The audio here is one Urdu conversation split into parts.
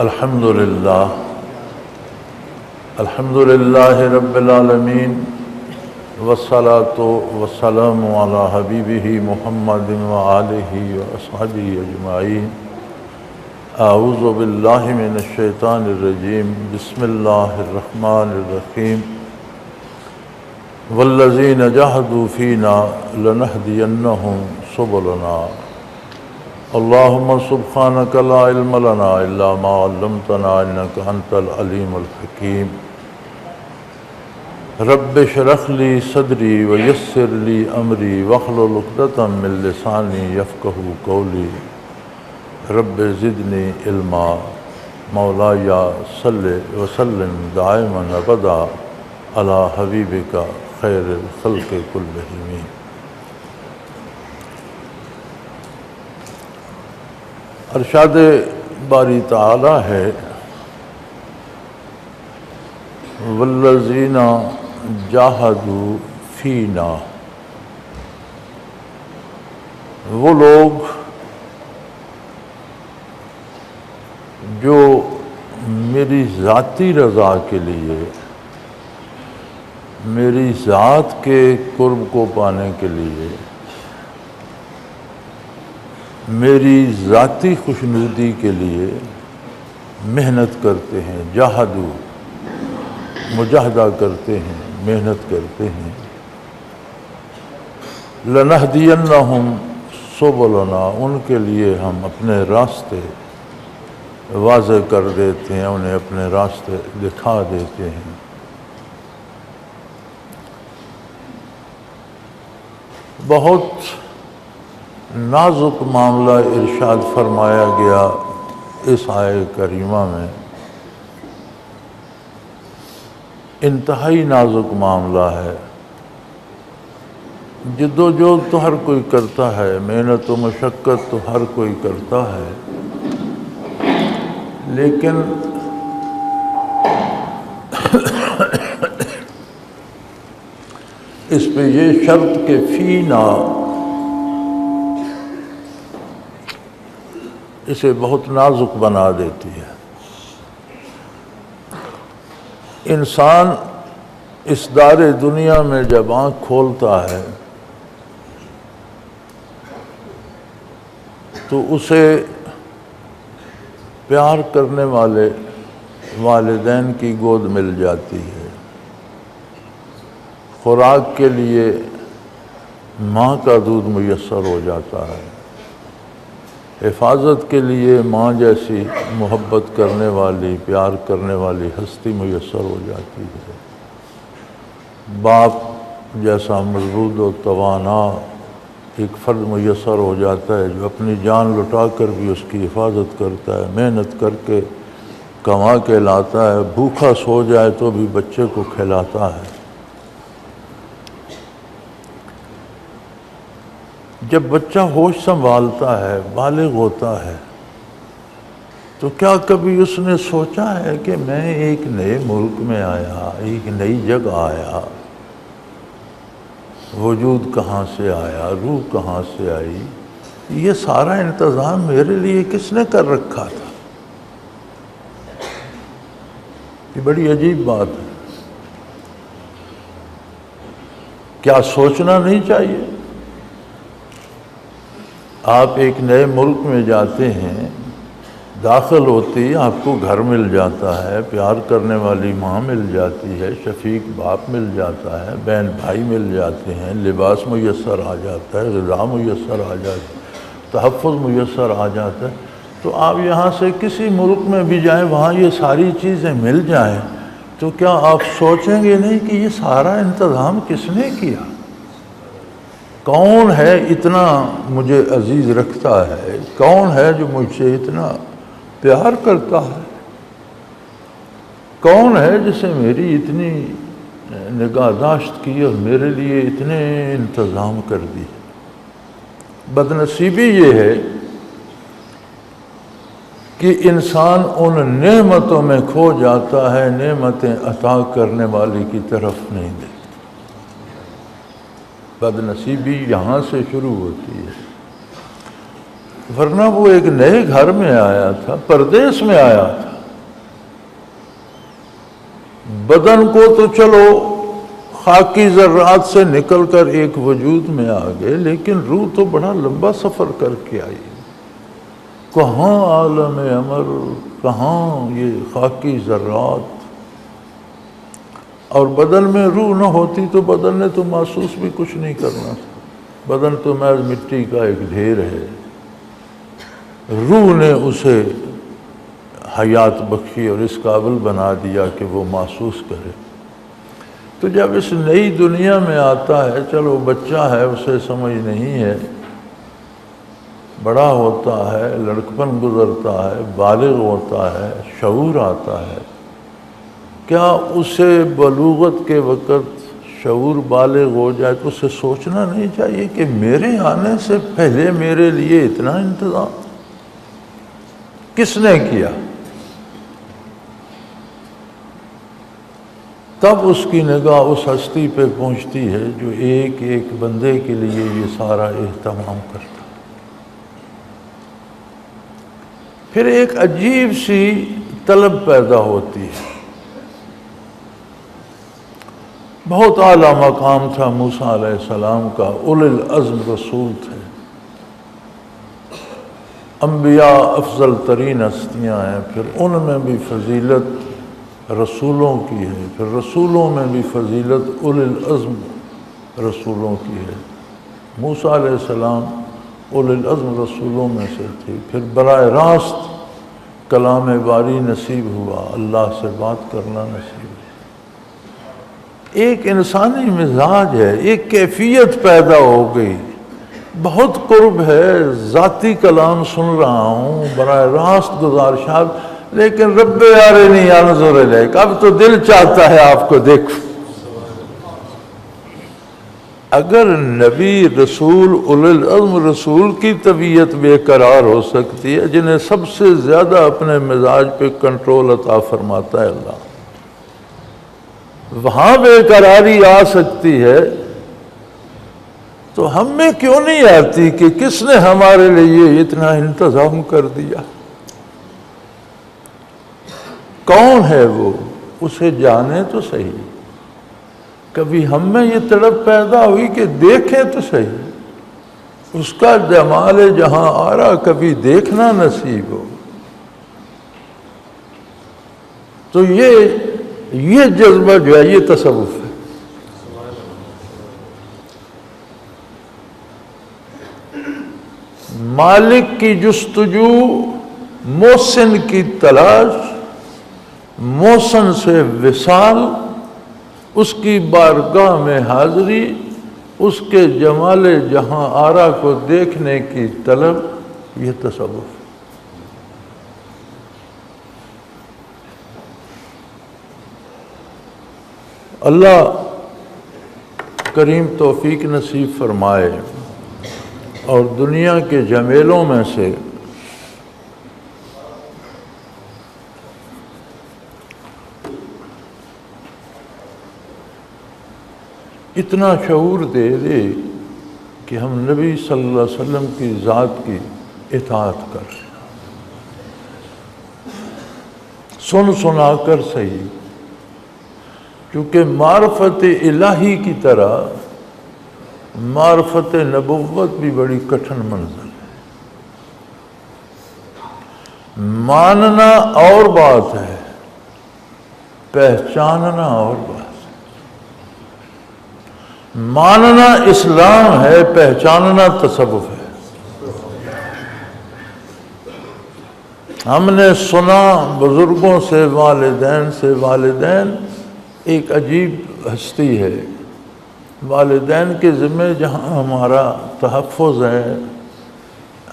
الحمدللہ الحمدللہ رب العالمین والصلاة والسلام علی حبیبہ محمد وآلہ وأصحابہ اجمعین۔ اعوذ باللہ من الشیطان الرجیم، بسم اللہ الرحمن الرحیم۔ والذین جاہدوا فینا لنہدینہم سبلنا۔ اللہم سبحانک لا علم لنا الا ما علمتنا انک انت العلیم الحکیم۔ رب اشرح لی صدری ویسر لی امری واحلل عقدۃ من لسانی یفقہوا قولی۔ رب زدنی علما۔ مولاي صل وسلم دائما ابدا علی حبیبک خیر الخلق کلہم۔ ارشاد باری تعالی ہے، والذین جاہدوا فینا، وہ لوگ جو میری ذاتی رضا کے لیے، میری ذات کے قرب کو پانے کے لیے، میری ذاتی خوشنودی کے لیے محنت کرتے ہیں، جاہدو مجاہدہ کرتے ہیں، محنت کرتے ہیں، لنہدینہم سبلنا، ان کے لیے ہم اپنے راستے واضح کر دیتے ہیں، انہیں اپنے راستے دکھا دیتے ہیں۔ بہت نازک معاملہ ارشاد فرمایا گیا اس آیہ کریمہ میں، انتہائی نازک معاملہ ہے۔ جد و جہد تو ہر کوئی کرتا ہے، محنت و مشقت تو ہر کوئی کرتا ہے، لیکن اس پہ یہ شرط کہ فینا، اسے بہت نازک بنا دیتی ہے۔ انسان اس دار دنیا میں جب آنکھ کھولتا ہے تو اسے پیار کرنے والے والدین کی گود مل جاتی ہے، خوراک کے لیے ماں کا دودھ میسر ہو جاتا ہے، حفاظت کے لیے ماں جیسی محبت کرنے والی، پیار کرنے والی ہستی میسر ہو جاتی ہے، باپ جیسا مضبوط و توانا ایک فرد میسر ہو جاتا ہے جو اپنی جان لٹا کر بھی اس کی حفاظت کرتا ہے، محنت کر کے کما کے لاتا ہے، بھوکا سو جائے تو بھی بچے کو کھلاتا ہے۔ جب بچہ ہوش سنبھالتا ہے، بالغ ہوتا ہے، تو کیا کبھی اس نے سوچا ہے کہ میں ایک نئے ملک میں آیا، ایک نئی جگہ آیا، وجود کہاں سے آیا، روح کہاں سے آئی، یہ سارا انتظام میرے لیے کس نے کر رکھا تھا؟ یہ بڑی عجیب بات ہے، کیا سوچنا نہیں چاہیے؟ آپ ایک نئے ملک میں جاتے ہیں، داخل ہوتی آپ کو گھر مل جاتا ہے، پیار کرنے والی ماں مل جاتی ہے، شفیق باپ مل جاتا ہے، بہن بھائی مل جاتے ہیں، لباس میسر آ جاتا ہے، غذا میسر آ جاتا ہے، تحفظ میسر آ جاتا ہے، تو آپ یہاں سے کسی ملک میں بھی جائیں، وہاں یہ ساری چیزیں مل جائیں تو کیا آپ سوچیں گے نہیں کہ یہ سارا انتظام کس نے کیا؟ کون ہے اتنا مجھے عزیز رکھتا ہے؟ کون ہے جو مجھ سے اتنا پیار کرتا ہے؟ کون ہے جسے میری اتنی نگہداشت کی اور میرے لیے اتنے انتظام کر دی؟ بدنصیبی یہ ہے کہ انسان ان نعمتوں میں کھو جاتا ہے، نعمتیں عطا کرنے والے کی طرف نہیں دیتا۔ بدنصیبی یہاں سے شروع ہوتی ہے، ورنہ وہ ایک نئے گھر میں آیا تھا، پردیس میں آیا تھا، بدن کو تو چلو خاکی ذرات سے نکل کر ایک وجود میں آ گئے، لیکن روح تو بڑا لمبا سفر کر کے آئی، کہاں عالم امر، کہاں یہ خاکی ذرات، اور بدن میں روح نہ ہوتی تو بدن نے تو محسوس بھی کچھ نہیں کرنا تھا، بدن تو محض مٹی کا ایک ڈھیر ہے، روح نے اسے حیات بخشی اور اس قابل بنا دیا کہ وہ محسوس کرے۔ تو جب اس نئی دنیا میں آتا ہے، چلو بچہ ہے اسے سمجھ نہیں ہے، بڑا ہوتا ہے، لڑکپن گزرتا ہے، بالغ ہوتا ہے، شعور آتا ہے، کیا اسے بلوغت کے وقت شعور بالغ ہو جائے تو اسے سوچنا نہیں چاہیے کہ میرے آنے سے پہلے میرے لیے اتنا انتظام کس نے کیا؟ تب اس کی نگاہ اس ہستی پہ پہنچتی ہے جو ایک ایک بندے کے لیے یہ سارا اہتمام کرتا۔ پھر ایک عجیب سی طلب پیدا ہوتی ہے۔ بہت اعلیٰ مقام تھا موسیٰ علیہ السلام کا، اولی العزم رسول تھے، انبیاء افضل ترین ہستیاں ہیں، پھر ان میں بھی فضیلت رسولوں کی ہے، پھر رسولوں میں بھی فضیلت اولی العزم رسولوں کی ہے۔ موسیٰ علیہ السلام اولی العزم رسولوں میں سے تھے، پھر براہ راست کلام باری نصیب ہوا، اللہ سے بات کرنا نصیب ہوا۔ ایک انسانی مزاج ہے، ایک کیفیت پیدا ہو گئی، بہت قرب ہے، ذاتی کلام سن رہا ہوں، براہ راست گزارشات، لیکن رب ارنی انظر الیک، اب تو دل چاہتا ہے آپ کو دیکھو۔ اگر نبی رسول اولی العزم رسول کی طبیعت بے قرار ہو سکتی ہے، جنہیں سب سے زیادہ اپنے مزاج پہ کنٹرول عطا فرماتا ہے اللہ، وہاں بے قراری آ سکتی ہے، تو ہم میں کیوں نہیں آتی کہ کس نے ہمارے لیے اتنا انتظام کر دیا؟ کون ہے وہ؟ اسے جانے تو صحیح۔ کبھی ہم میں یہ تڑپ پیدا ہوئی کہ دیکھیں تو صحیح، اس کا جمال جہاں آرا کبھی دیکھنا نصیب ہو۔ تو یہ جذبہ جو ہے یہ تصوف ہے۔ مالک کی جستجو، محسن کی تلاش، محسن سے وصال، اس کی بارگاہ میں حاضری، اس کے جمال جہاں آرا کو دیکھنے کی طلب، یہ تصوف۔ اللہ کریم توفیق نصیب فرمائے اور دنیا کے جمیلوں میں سے اتنا شعور دے دے کہ ہم نبی صلی اللہ علیہ وسلم کی ذات کی اطاعت کر، سن سنا کر صحیح، کیونکہ معرفت الہی کی طرح معرفت نبوت بھی بڑی کٹھن منزل ہے۔ ماننا اور بات ہے، پہچاننا اور بات ہے۔ ماننا اسلام ہے، پہچاننا تصوف ہے۔ ہم نے سنا بزرگوں سے، والدین ایک عجیب ہستی ہے، والدین کے ذمہ جہاں ہمارا تحفظ ہے،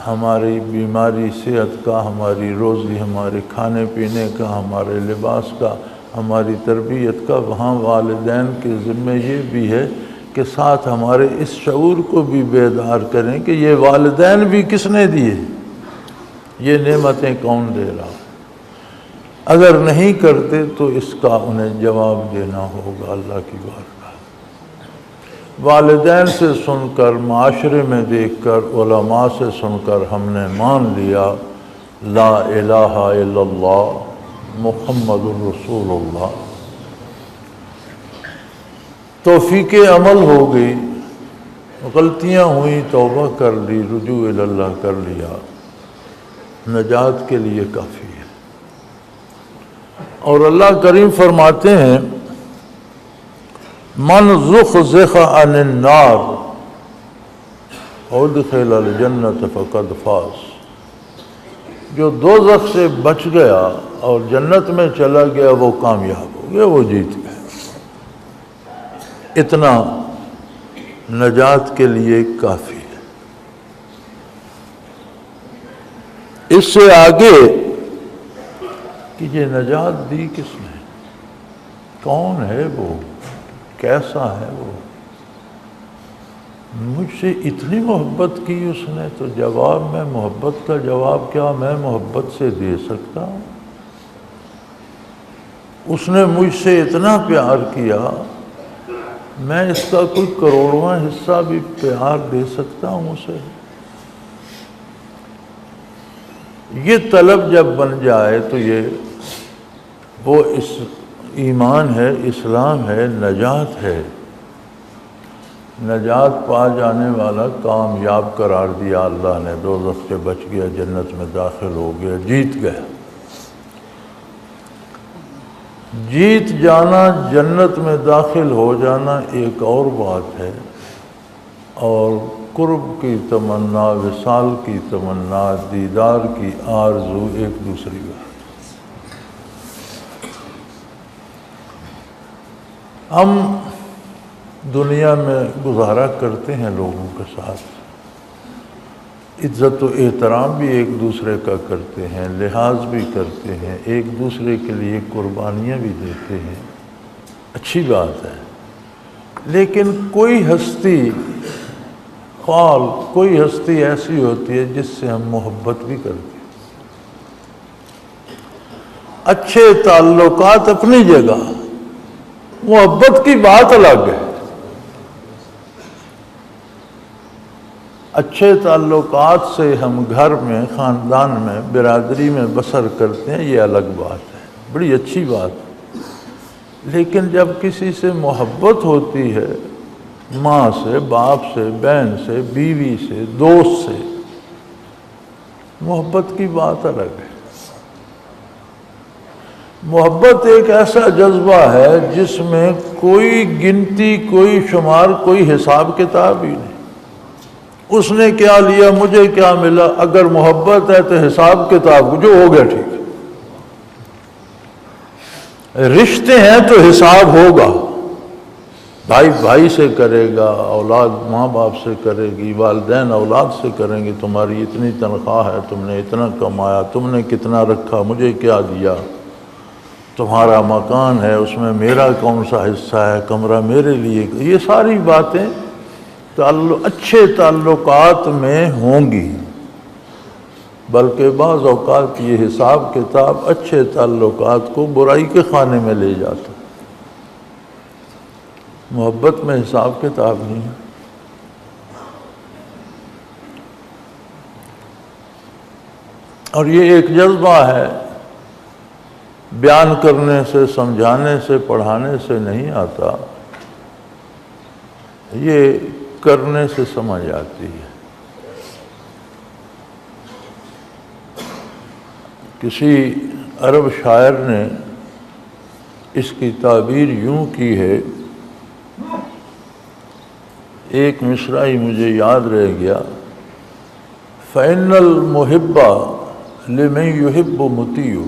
ہماری بیماری صحت کا، ہماری روزی، ہمارے کھانے پینے کا، ہمارے لباس کا، ہماری تربیت کا، وہاں والدین کے ذمہ یہ بھی ہے کہ ساتھ ہمارے اس شعور کو بھی بیدار کریں کہ یہ والدین بھی کس نے دیے، یہ نعمتیں کون دے رہا۔ اگر نہیں کرتے تو اس کا انہیں جواب دینا ہوگا اللہ کی بارگاہ۔ والدین سے سن کر، معاشرے میں دیکھ کر، علماء سے سن کر ہم نے مان لیا لا الہ الا اللہ محمد الرسول اللہ، توفیق عمل ہو گئی، غلطیاں ہوئیں توبہ کر لی، رجوع اللہ کر لیا، نجات کے لیے کافی ہے۔ اور اللہ کریم فرماتے ہیں من زحزح عن النار وادخل الجنۃ فقد فاز، جو دوزخ سے بچ گیا اور جنت میں چلا گیا وہ کامیاب ہو گیا، وہ جیت گیا۔ اتنا نجات کے لیے کافی ہے۔ اس سے آگے کہ یہ نجات دی کس نے، کون ہے وہ، کیسا ہے وہ، مجھ سے اتنی محبت کی اس نے، تو جواب میں محبت کا جواب کیا میں محبت سے دے سکتا ہوں؟ اس نے مجھ سے اتنا پیار کیا، میں اس کا کوئی کروڑواں حصہ بھی پیار دے سکتا ہوں اسے؟ یہ طلب جب بن جائے تو یہ وہ اس ایمان ہے، اسلام ہے، نجات ہے۔ نجات پا جانے والا کامیاب قرار دیا اللہ نے، دوزخ سے بچ گیا، جنت میں داخل ہو گیا، جیت گیا۔ جیت جانا، جنت میں داخل ہو جانا ایک اور بات ہے، اور قرب کی تمنا، وصال کی تمنا، دیدار کی آرزو ایک دوسری بات۔ ہم دنیا میں گزارا کرتے ہیں لوگوں کے ساتھ، عزت و احترام بھی ایک دوسرے کا کرتے ہیں، لحاظ بھی کرتے ہیں، ایک دوسرے کے لیے قربانیاں بھی دیتے ہیں، اچھی بات ہے۔ لیکن کوئی ہستی کوئی ہستی ایسی ہوتی ہے جس سے ہم محبت بھی کرتے ہیں۔ اچھے تعلقات اپنی جگہ، محبت کی بات الگ ہے۔ اچھے تعلقات سے ہم گھر میں، خاندان میں، برادری میں بسر کرتے ہیں، یہ الگ بات ہے، بڑی اچھی بات ہے۔ لیکن جب کسی سے محبت ہوتی ہے، ماں سے، باپ سے، بہن سے، بیوی سے، دوست سے، محبت کی بات الگ ہے۔ محبت ایک ایسا جذبہ ہے جس میں کوئی گنتی، کوئی شمار، کوئی حساب کتاب ہی نہیں۔ اس نے کیا لیا، مجھے کیا ملا، اگر محبت ہے تو حساب کتاب جو ہو گیا ٹھیک ہے۔ رشتے ہیں تو حساب ہوگا، بھائی بھائی سے کرے گا، اولاد ماں باپ سے کرے گی، والدین اولاد سے کریں گے، تمہاری اتنی تنخواہ ہے، تم نے اتنا کمایا، تم نے کتنا رکھا، مجھے کیا دیا، تمہارا مکان ہے اس میں میرا کون سا حصہ ہے، کمرہ میرے لیے، یہ ساری باتیں اچھے تعلقات میں ہوں گی۔ بلکہ بعض اوقات یہ حساب کتاب اچھے تعلقات کو برائی کے خانے میں لے جاتا۔ محبت میں حساب کتاب نہیں ہے۔ اور یہ ایک جذبہ ہے، بیان کرنے سے، سمجھانے سے، پڑھانے سے نہیں آتا، یہ کرنے سے سمجھ آتی ہے۔ کسی عرب شاعر نے اس کی تعبیر یوں کی ہے، ایک مصرع ہی مجھے یاد رہ گیا، فَإِنَّ الْمُحِبَّ لِمَن يُحِبُّ مُطِيعُ،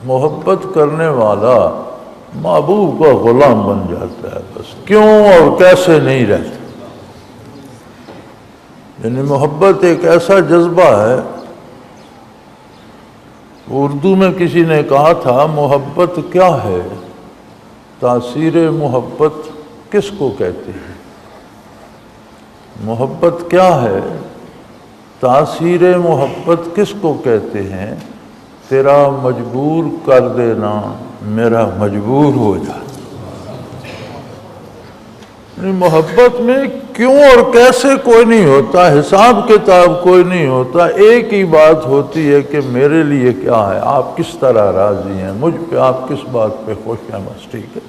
محبت کرنے والا محبوب کا غلام بن جاتا ہے، بس کیوں اور کیسے نہیں رہتا۔ یعنی محبت ایک ایسا جذبہ ہے، اردو میں کسی نے کہا تھا محبت کیا ہے، تاثیر محبت کس کو کہتے ہیں؟ محبت کیا ہے، تاثیر محبت کس کو کہتے ہیں؟ تیرا مجبور کر دینا میرا مجبور ہو جانا۔ محبت میں کیوں اور کیسے کوئی نہیں ہوتا، حساب کتاب کوئی نہیں ہوتا، ایک ہی بات ہوتی ہے کہ میرے لیے کیا ہے، آپ کس طرح راضی ہیں، مجھ پہ آپ کس بات پہ خوش ہیں، بس ٹھیک ہے۔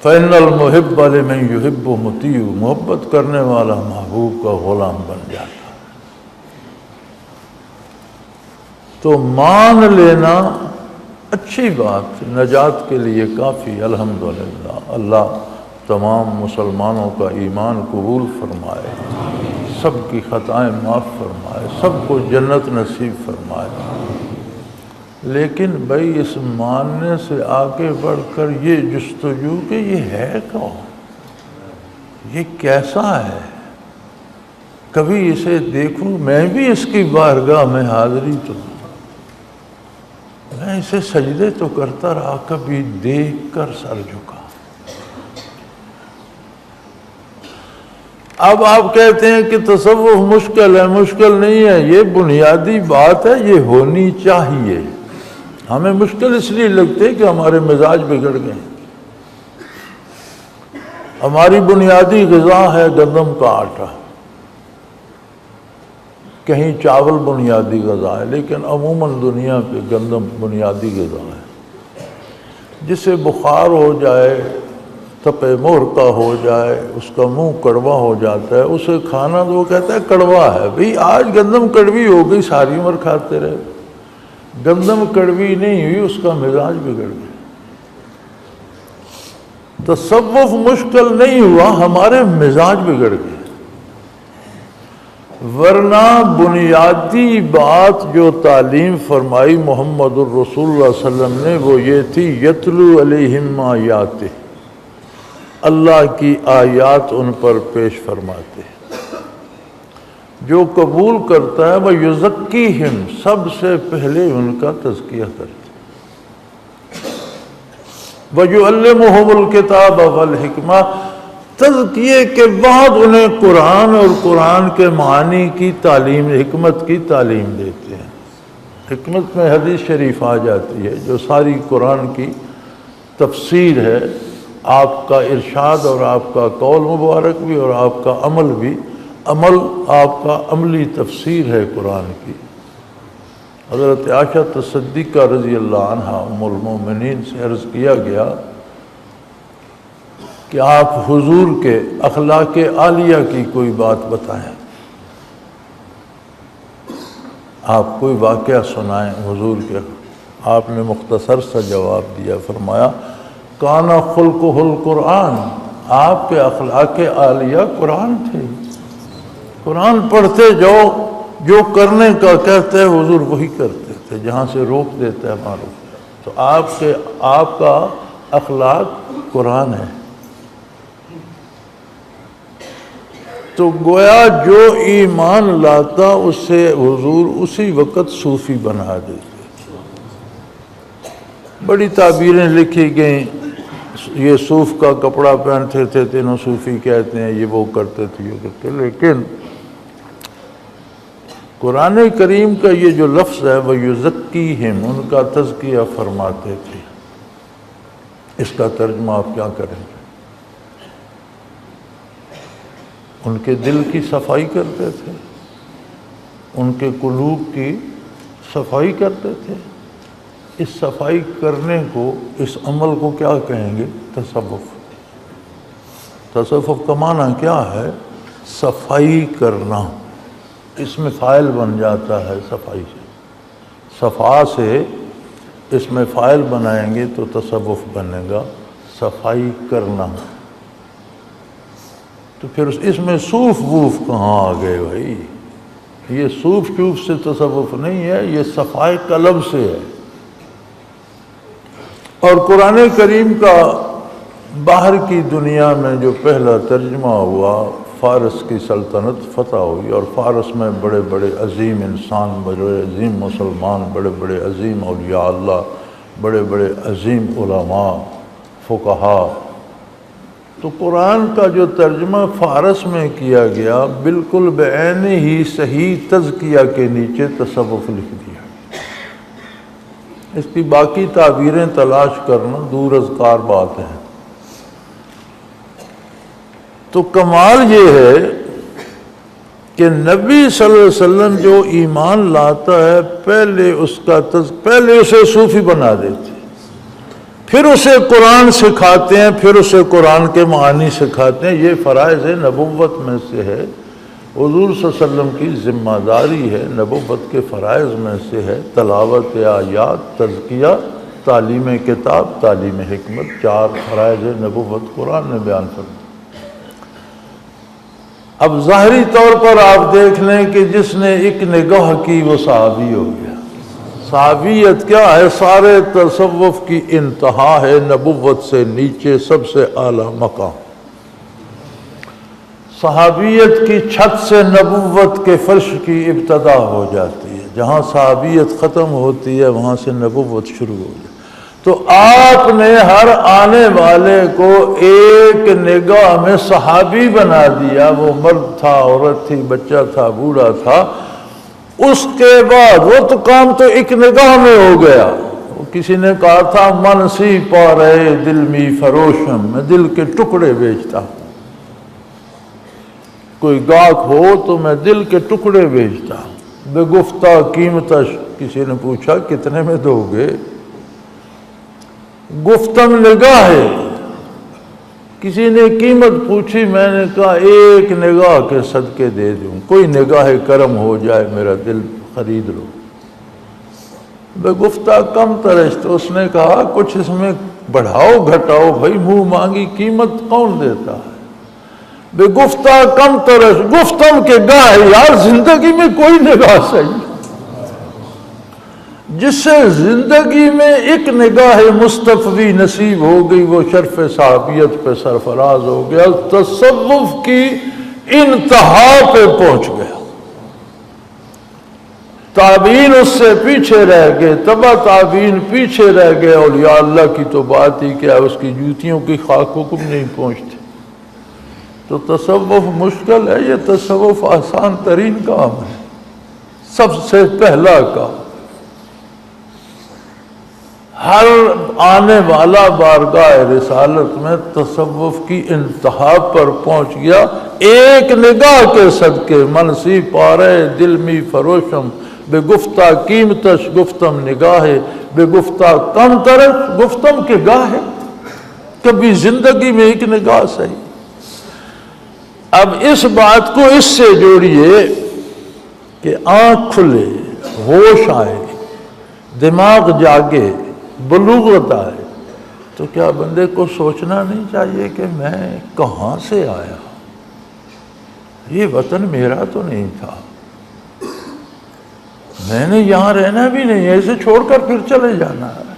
فَإِنَّ الْمُحِبَّ لِمَن يُحِبُّ مُطِیعٌ، محبت کرنے والا محبوب کا غلام بن جاتا ہے۔ تو مان لینا اچھی بات، نجات کے لیے کافی۔ الحمدللہ، اللہ تمام مسلمانوں کا ایمان قبول فرمائے، سب کی خطائیں معاف فرمائے، سب کو جنت نصیب فرمائے۔ لیکن بھائی اس ماننے سے آگے بڑھ کر یہ جستجو کہ یہ ہے کون، یہ کیسا ہے، کبھی اسے دیکھوں، میں بھی اس کی بارگاہ میں حاضری تو دوں، میں اسے سجدے تو کرتا رہا، کبھی دیکھ کر سر جھکا۔ اب آپ کہتے ہیں کہ تصوف مشکل ہے، مشکل نہیں ہے، یہ بنیادی بات ہے، یہ ہونی چاہیے۔ ہمیں مشکل اس لیے لگتے ہے کہ ہمارے مزاج بگڑ گئے۔ ہماری بنیادی غذا ہے گندم کا آٹا، کہیں چاول بنیادی غذا ہے، لیکن عموماً دنیا پہ گندم بنیادی غذا ہے۔ جسے بخار ہو جائے، تپے مہر کا ہو جائے، اس کا منہ کڑوا ہو جاتا ہے، اسے کھانا تو وہ کہتا ہے کڑوا ہے۔ بھئی آج گندم کڑوی ہو گئی، ساری عمر کھاتے رہے، گندم کڑوی نہیں ہوئی، اس کا مزاج بگڑ گیا۔ تصوف مشکل نہیں ہوا، ہمارے مزاج بگڑ گئے۔ ورنہ بنیادی بات جو تعلیم فرمائی محمد الرسول اللہ صلی اللہ علیہ وسلم نے وہ یہ تھی، یتلو علیہم آیاتہ، اللہ کی آیات ان پر پیش فرماتے ہیں۔ جو قبول کرتا ہے وہ یزکیہم، سب سے پہلے ان کا تزکیہ کرتا ہے۔ وَيُعَلِّمُهُمُ الْكِتَابَ وَالْحِکْمَةَ، تزکیے کے بعد انہیں قرآن اور قرآن کے معانی کی تعلیم، حکمت کی تعلیم دیتے ہیں۔ حکمت میں حدیث شریف آ جاتی ہے جو ساری قرآن کی تفسیر ہے، آپ کا ارشاد اور آپ کا قول مبارک بھی اور آپ کا عمل بھی، عمل آپ کا عملی تفسیر ہے قرآن کی۔ حضرت عائشہ صدیقہ رضی اللہ عنہا ام المومنین سے عرض کیا گیا کہ آپ حضور کے اخلاق عالیہ کی کوئی بات بتائیں، آپ کوئی واقعہ سنائیں حضور کے۔ آپ نے مختصر سا جواب دیا، فرمایا کان خلقہ القرآن، آپ کے اخلاق عالیہ قرآن تھے، قرآن پڑھتے جاؤ، جو کرنے کا کہتے ہیں حضور وہی کرتے تھے، جہاں سے روک دیتے ہیں معروف۔ تو آپ کا اخلاق قرآن ہے۔ تو گویا جو ایمان لاتا اس سے حضور اسی وقت صوفی بنا دیتے۔ بڑی تعبیریں لکھی گئیں، یہ صوف کا کپڑا پہنتے تھے تینوں صوفی کہتے ہیں، یہ وہ کرتے تھے یہ کرتے، لیکن قرآن کریم کا یہ جو لفظ ہے وہ یزکیہم، ان کا تزکیہ فرماتے تھے۔ اس کا ترجمہ آپ کیا کریں گے؟ ان کے دل کی صفائی کرتے تھے، ان کے قلوب کی صفائی کرتے تھے۔ اس صفائی کرنے کو، اس عمل کو کیا کہیں گے؟ تصوف۔ تصوف کا معنی کیا ہے؟ صفائی کرنا، اس میں فاعل بن جاتا ہے صفائی سے، صفا سے اس میں فاعل بنائیں گے تو تصوف بنے گا صفائی کرنا۔ تو پھر اس میں صوف ووف کہاں آ گئے بھائی؟ یہ صوف چوف سے تصوف نہیں ہے، یہ صفائی قلب سے ہے۔ اور قرآن کریم کا باہر کی دنیا میں جو پہلا ترجمہ ہوا، فارس کی سلطنت فتح ہوئی، اور فارس میں بڑے بڑے عظیم انسان، بڑے عظیم مسلمان، بڑے بڑے عظیم اولیاء اللہ، بڑے بڑے عظیم علماء، فقہا۔ تو قرآن کا جو ترجمہ فارس میں کیا گیا، بالکل بعین ہی صحیح تزکیہ کے نیچے تصوف لکھ دیا۔ اس کی باقی تعبیریں تلاش کرنا دور از کار بات ہے۔ تو کمال یہ ہے کہ نبی صلی اللہ علیہ وسلم جو ایمان لاتا ہے، پہلے اسے صوفی بنا دیتے، پھر اسے قرآن سکھاتے ہیں، پھر اسے قرآن کے معانی سکھاتے ہیں۔ یہ فرائض نبوت میں سے ہے، حضور صلی اللہ علیہ وسلم کی ذمہ داری ہے، نبوت کے فرائض میں سے ہے تلاوت آیات، تزکیہ، تعلیم کتاب، تعلیم حکمت، 4 فرائض نبوت قرآن نے بیان فرمایا۔ اب ظاہری طور پر آپ دیکھ لیں کہ جس نے ایک نگاہ کی وہ صحابی ہو گیا۔ صحابیت کیا ہے؟ سارے تصوف کی انتہا ہے، نبوت سے نیچے سب سے اعلیٰ مقام۔ صحابیت کی چھت سے نبوت کے فرش کی ابتدا ہو جاتی ہے، جہاں صحابیت ختم ہوتی ہے وہاں سے نبوت شروع ہو جاتی ہے۔ تو آپ نے ہر آنے والے کو ایک نگاہ میں صحابی بنا دیا، وہ مرد تھا، عورت تھی، بچہ تھا، بوڑھا تھا۔ اس کے بعد وہ تو کام تو ایک نگاہ میں ہو گیا۔ کسی نے کہا تھا من سی پا رہے دل می فروشم، میں دل کے ٹکڑے بیچتا ہوں، کوئی گاہک ہو تو میں دل کے ٹکڑے بیچتا ہوں۔ بے گفتہ قیمتش، کسی نے پوچھا کتنے میں دو گے؟ گفتم نگاہ ہے، کسی نے قیمت پوچھی، میں نے کہا ایک نگاہ کے صدقے دے دوں، کوئی نگاہ کرم ہو جائے، میرا دل خرید لو۔ بے گفتہ کم ترش، تو اس نے کہا کچھ اس میں بڑھاؤ گھٹاؤ بھائی، منہ مانگی قیمت کون دیتا ہے؟ بے گفتہ کم ترش، گفتم کے گاہ، یار زندگی میں کوئی نگاہ صحیح، جس سے زندگی میں ایک نگاہ مصطفی نصیب ہو گئی، وہ شرف صحابیت پہ سرفراز ہو گیا، تصوف کی انتہا پہ پہنچ گیا۔ تابعین اس سے پیچھے رہ گئے، تبع تابعین پیچھے رہ گئے، اولیاء اللہ کی تو بات ہی کیا، اس کی جوتیوں کی خاک کو کم نہیں پہنچتے۔ تو تصوف مشکل ہے، یہ تصوف آسان ترین کام ہے، سب سے پہلا کام۔ ہر آنے والا بارگاہ رسالت میں تصوف کی انتہا پر پہنچ گیا، ایک نگاہ کے صدقے، من سی پارے دل می فروشم، بے گفتہ قیمتش گفتم نگاہ، بے گفتہ کم ترش گفتم کے گاہ۔ کبھی زندگی میں ایک نگاہ صحیح۔ اب اس بات کو اس سے جوڑیے کہ آنکھ کھلے، ہوش آئے، دماغ جاگے، بلوغت آئے، تو کیا بندے کو سوچنا نہیں چاہیے کہ میں کہاں سے آیا؟ یہ وطن میرا تو نہیں تھا، میں نے یہاں رہنا بھی نہیں ہے، اسے چھوڑ کر پھر چلے جانا ہے۔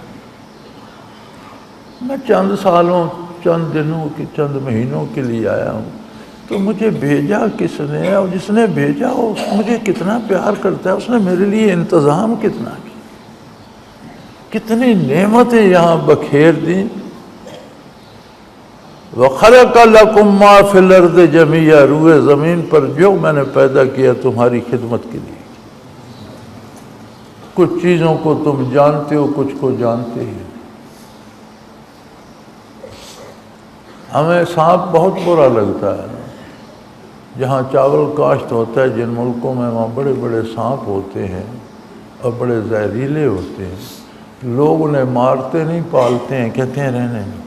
میں چند سالوں، چند دنوں کی، چند مہینوں کے لیے آیا ہوں، تو مجھے بھیجا کس نے؟ اور جس نے بھیجا وہ مجھے کتنا پیار کرتا ہے، اس نے میرے لیے انتظام کتنا کیا، کتنی نعمتیں یہاں بکھیر دیں۔ وَخَلَقَ لَكُم مَّا فِي الْأَرْضِ جَمِيعًا، روئے زمین پر جو میں نے پیدا کیا تمہاری خدمت کے لیے۔ کچھ چیزوں کو تم جانتے ہو، کچھ کو جانتے ہی۔ ہمیں سانپ بہت برا لگتا ہے، جہاں چاول کاشت ہوتا ہے، جن ملکوں میں وہاں بڑے بڑے سانپ ہوتے ہیں اور بڑے زہریلے ہوتے ہیں، لوگ انہیں مارتے نہیں، پالتے ہیں، کہتے ہیں رہنے میں۔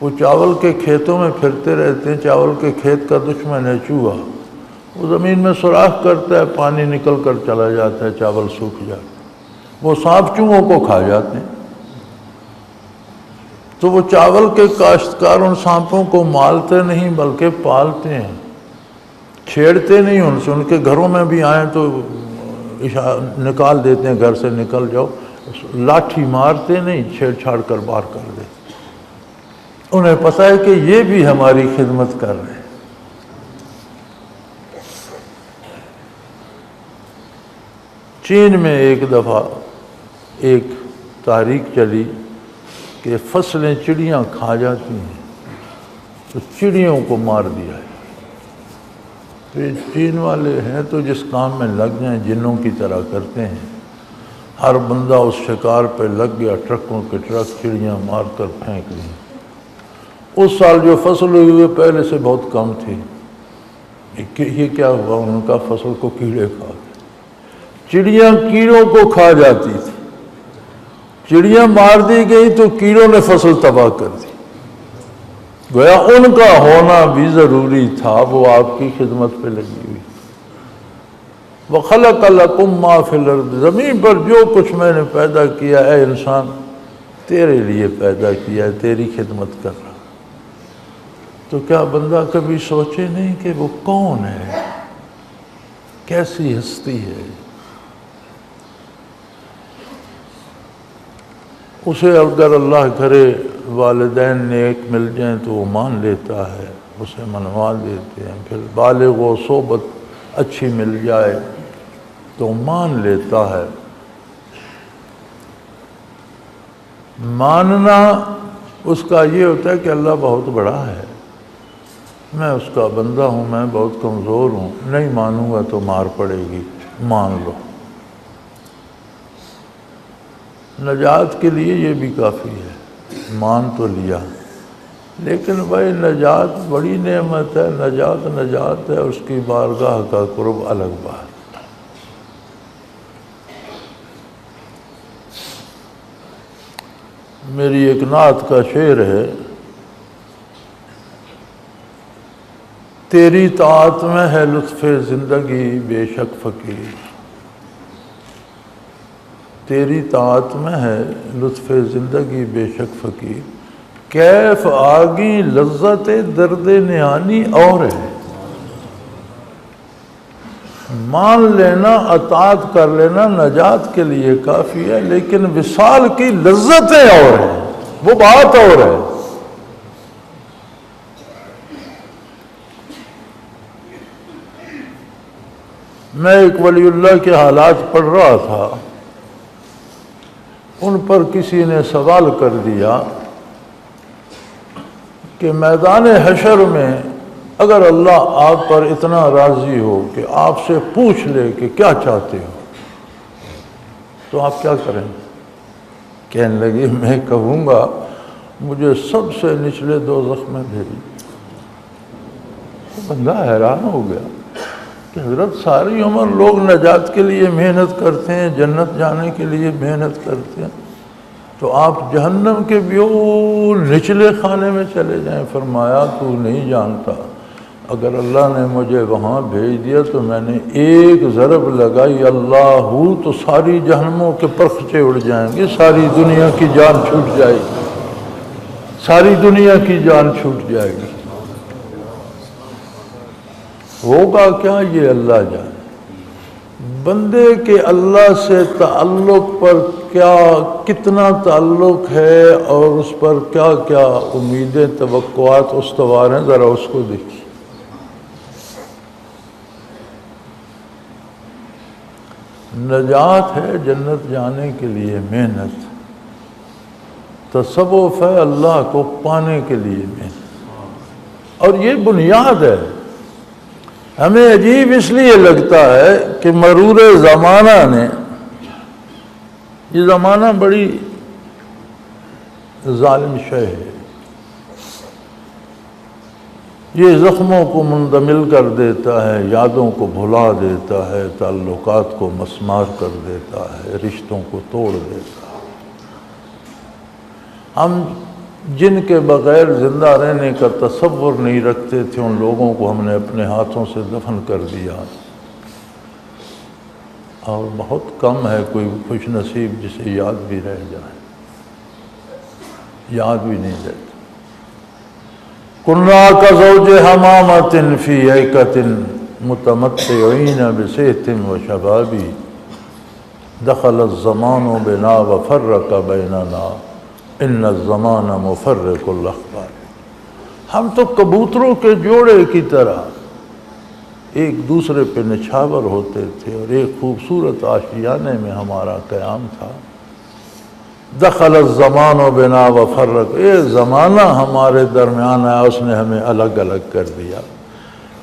وہ چاول کے کھیتوں میں پھرتے رہتے ہیں، چاول کے کھیت کا دشمن ہے چوہا، وہ زمین میں سوراخ کرتا ہے، پانی نکل کر چلا جاتا ہے، چاول سوکھ جاتا ہے، وہ سانپ چوہوں کو کھا جاتے ہیں۔ تو وہ چاول کے کاشتکار ان سانپوں کو مالتے نہیں بلکہ پالتے ہیں، چھیڑتے نہیں ان سے، ان کے گھروں میں بھی آئیں تو نکال دیتے ہیں، گھر سے نکل جاؤ، لاٹھی مارتے نہیں، چھیڑ چھاڑ کر باہر کر دیتے۔ انہیں پتہ ہے کہ یہ بھی ہماری خدمت کر رہے ہیں۔ چین میں ایک دفعہ ایک تحریک چلی کہ فصلیں چڑیاں کھا جاتی ہیں، تو چڑیوں کو مار دیا ہے۔ تو یہ چین والے ہیں تو جس کام میں لگ جائیں جنوں کی طرح کرتے ہیں، ہر بندہ اس شکار پہ لگ گیا، ٹرکوں کے ٹرک چڑیاں مار کر پھینک دیں۔ اس سال جو فصل ہوئی وہ پہلے سے بہت کم تھی۔ یہ کیا ہوا؟ ان کا فصل کو کیڑے کھا گئے۔ چڑیاں کیڑوں کو کھا جاتی تھی، چڑیاں مار دی گئی تو کیڑوں نے فصل تباہ کر دی، گویا ان کا ہونا بھی ضروری تھا، وہ آپ کی خدمت پہ لگی ہوئی۔ وَخَلَقَ لَكُم مَّا فِي الْأَرْضِ، زمین پر جو کچھ میں نے پیدا کیا اے انسان تیرے لیے پیدا کیا ہے، تیری خدمت کر رہا۔ تو کیا بندہ کبھی سوچے نہیں کہ وہ کون ہے، کیسی ہستی ہے؟ اسے اگر اللہ کرے والدین نیک مل جائیں تو وہ مان لیتا ہے، اسے منوا دیتے ہیں، پھر بالغ و صحبت اچھی مل جائے تو مان لیتا ہے۔ ماننا اس کا یہ ہوتا ہے کہ اللہ بہت بڑا ہے، میں اس کا بندہ ہوں، میں بہت کمزور ہوں، نہیں مانوں گا تو مار پڑے گی، مان لو۔ نجات کے لیے یہ بھی کافی ہے، مان تو لیا، لیکن بھائی نجات بڑی نعمت ہے، نجات نجات ہے، اس کی بارگاہ کا قرب الگ بات۔ میری ایک نعت کا شعر ہے، تیری طاعت میں ہے لطف زندگی بے شک فقیر، تیری طاعت میں ہے لطف زندگی بے شک فقیر، کیف آگی لذت درد نہانی اور ہے۔ مان لینا، اطاعت کر لینا نجات کے لیے کافی ہے، لیکن وصال کی لذتیں اور ہیں، وہ بات اور ہے۔ میں ایک ولی اللہ کے حالات پڑھ رہا تھا، ان پر کسی نے سوال کر دیا کہ میدان حشر میں اگر اللہ آپ پر اتنا راضی ہو کہ آپ سے پوچھ لے کہ کیا چاہتے ہو تو آپ کیا کریں؟ کہنے لگی میں کہوں گا مجھے سب سے نچلے دوزخ میں بھیجو۔ بندہ حیران ہو گیا کہ حضرت ساری عمر لوگ نجات کے لیے محنت کرتے ہیں، جنت جانے کے لیے محنت کرتے ہیں، تو آپ جہنم کے بیو نچلے خانے میں چلے جائیں۔ فرمایا تو نہیں جانتا، اگر اللہ نے مجھے وہاں بھیج دیا تو میں نے ایک ضرب لگائی اللہ تو ساری جہنموں کے پرخچے اڑ جائیں گے، ساری دنیا کی جان چھوٹ جائے گی، ساری دنیا کی جان چھوٹ جائے گی۔ ہوگا کیا یہ اللہ جانے۔ بندے کے اللہ سے تعلق پر کتنا تعلق ہے اور اس پر کیا کیا امیدیں توقعات استوار ہیں، ذرا اس کو دیکھیے۔ نجات ہے جنت جانے کے لیے محنت، تصوف ہے اللہ کو پانے کے لیے محنت، اور یہ بنیاد ہے۔ ہمیں عجیب اس لیے لگتا ہے کہ مرور زمانہ نے، یہ زمانہ بڑی ظالم شے ہے، یہ زخموں کو مندمل کر دیتا ہے، یادوں کو بھلا دیتا ہے، تعلقات کو مسمار کر دیتا ہے، رشتوں کو توڑ دیتا ہے۔ ہم جن کے بغیر زندہ رہنے کا تصور نہیں رکھتے تھے، ان لوگوں کو ہم نے اپنے ہاتھوں سے دفن کر دیا، اور بہت کم ہے کوئی خوش نصیب جسے یاد بھی رہ جائے، یاد بھی نہیں رہتا۔ کنّا کزوج حمامۃ فی ایکۃ متمتعین بصحۃ وشبابی دخل الزمان بنا وفرق بیننا ان الزمان مفرق الاخبار۔ ہم تو کبوتروں کے جوڑے کی طرح ایک دوسرے پہ نچھاور ہوتے تھے، اور ایک خوبصورت آشیانے میں ہمارا قیام تھا۔ دخل الزمان بنا وفرق، یہ زمانہ ہمارے درمیان آیا، اس نے ہمیں الگ الگ کر دیا۔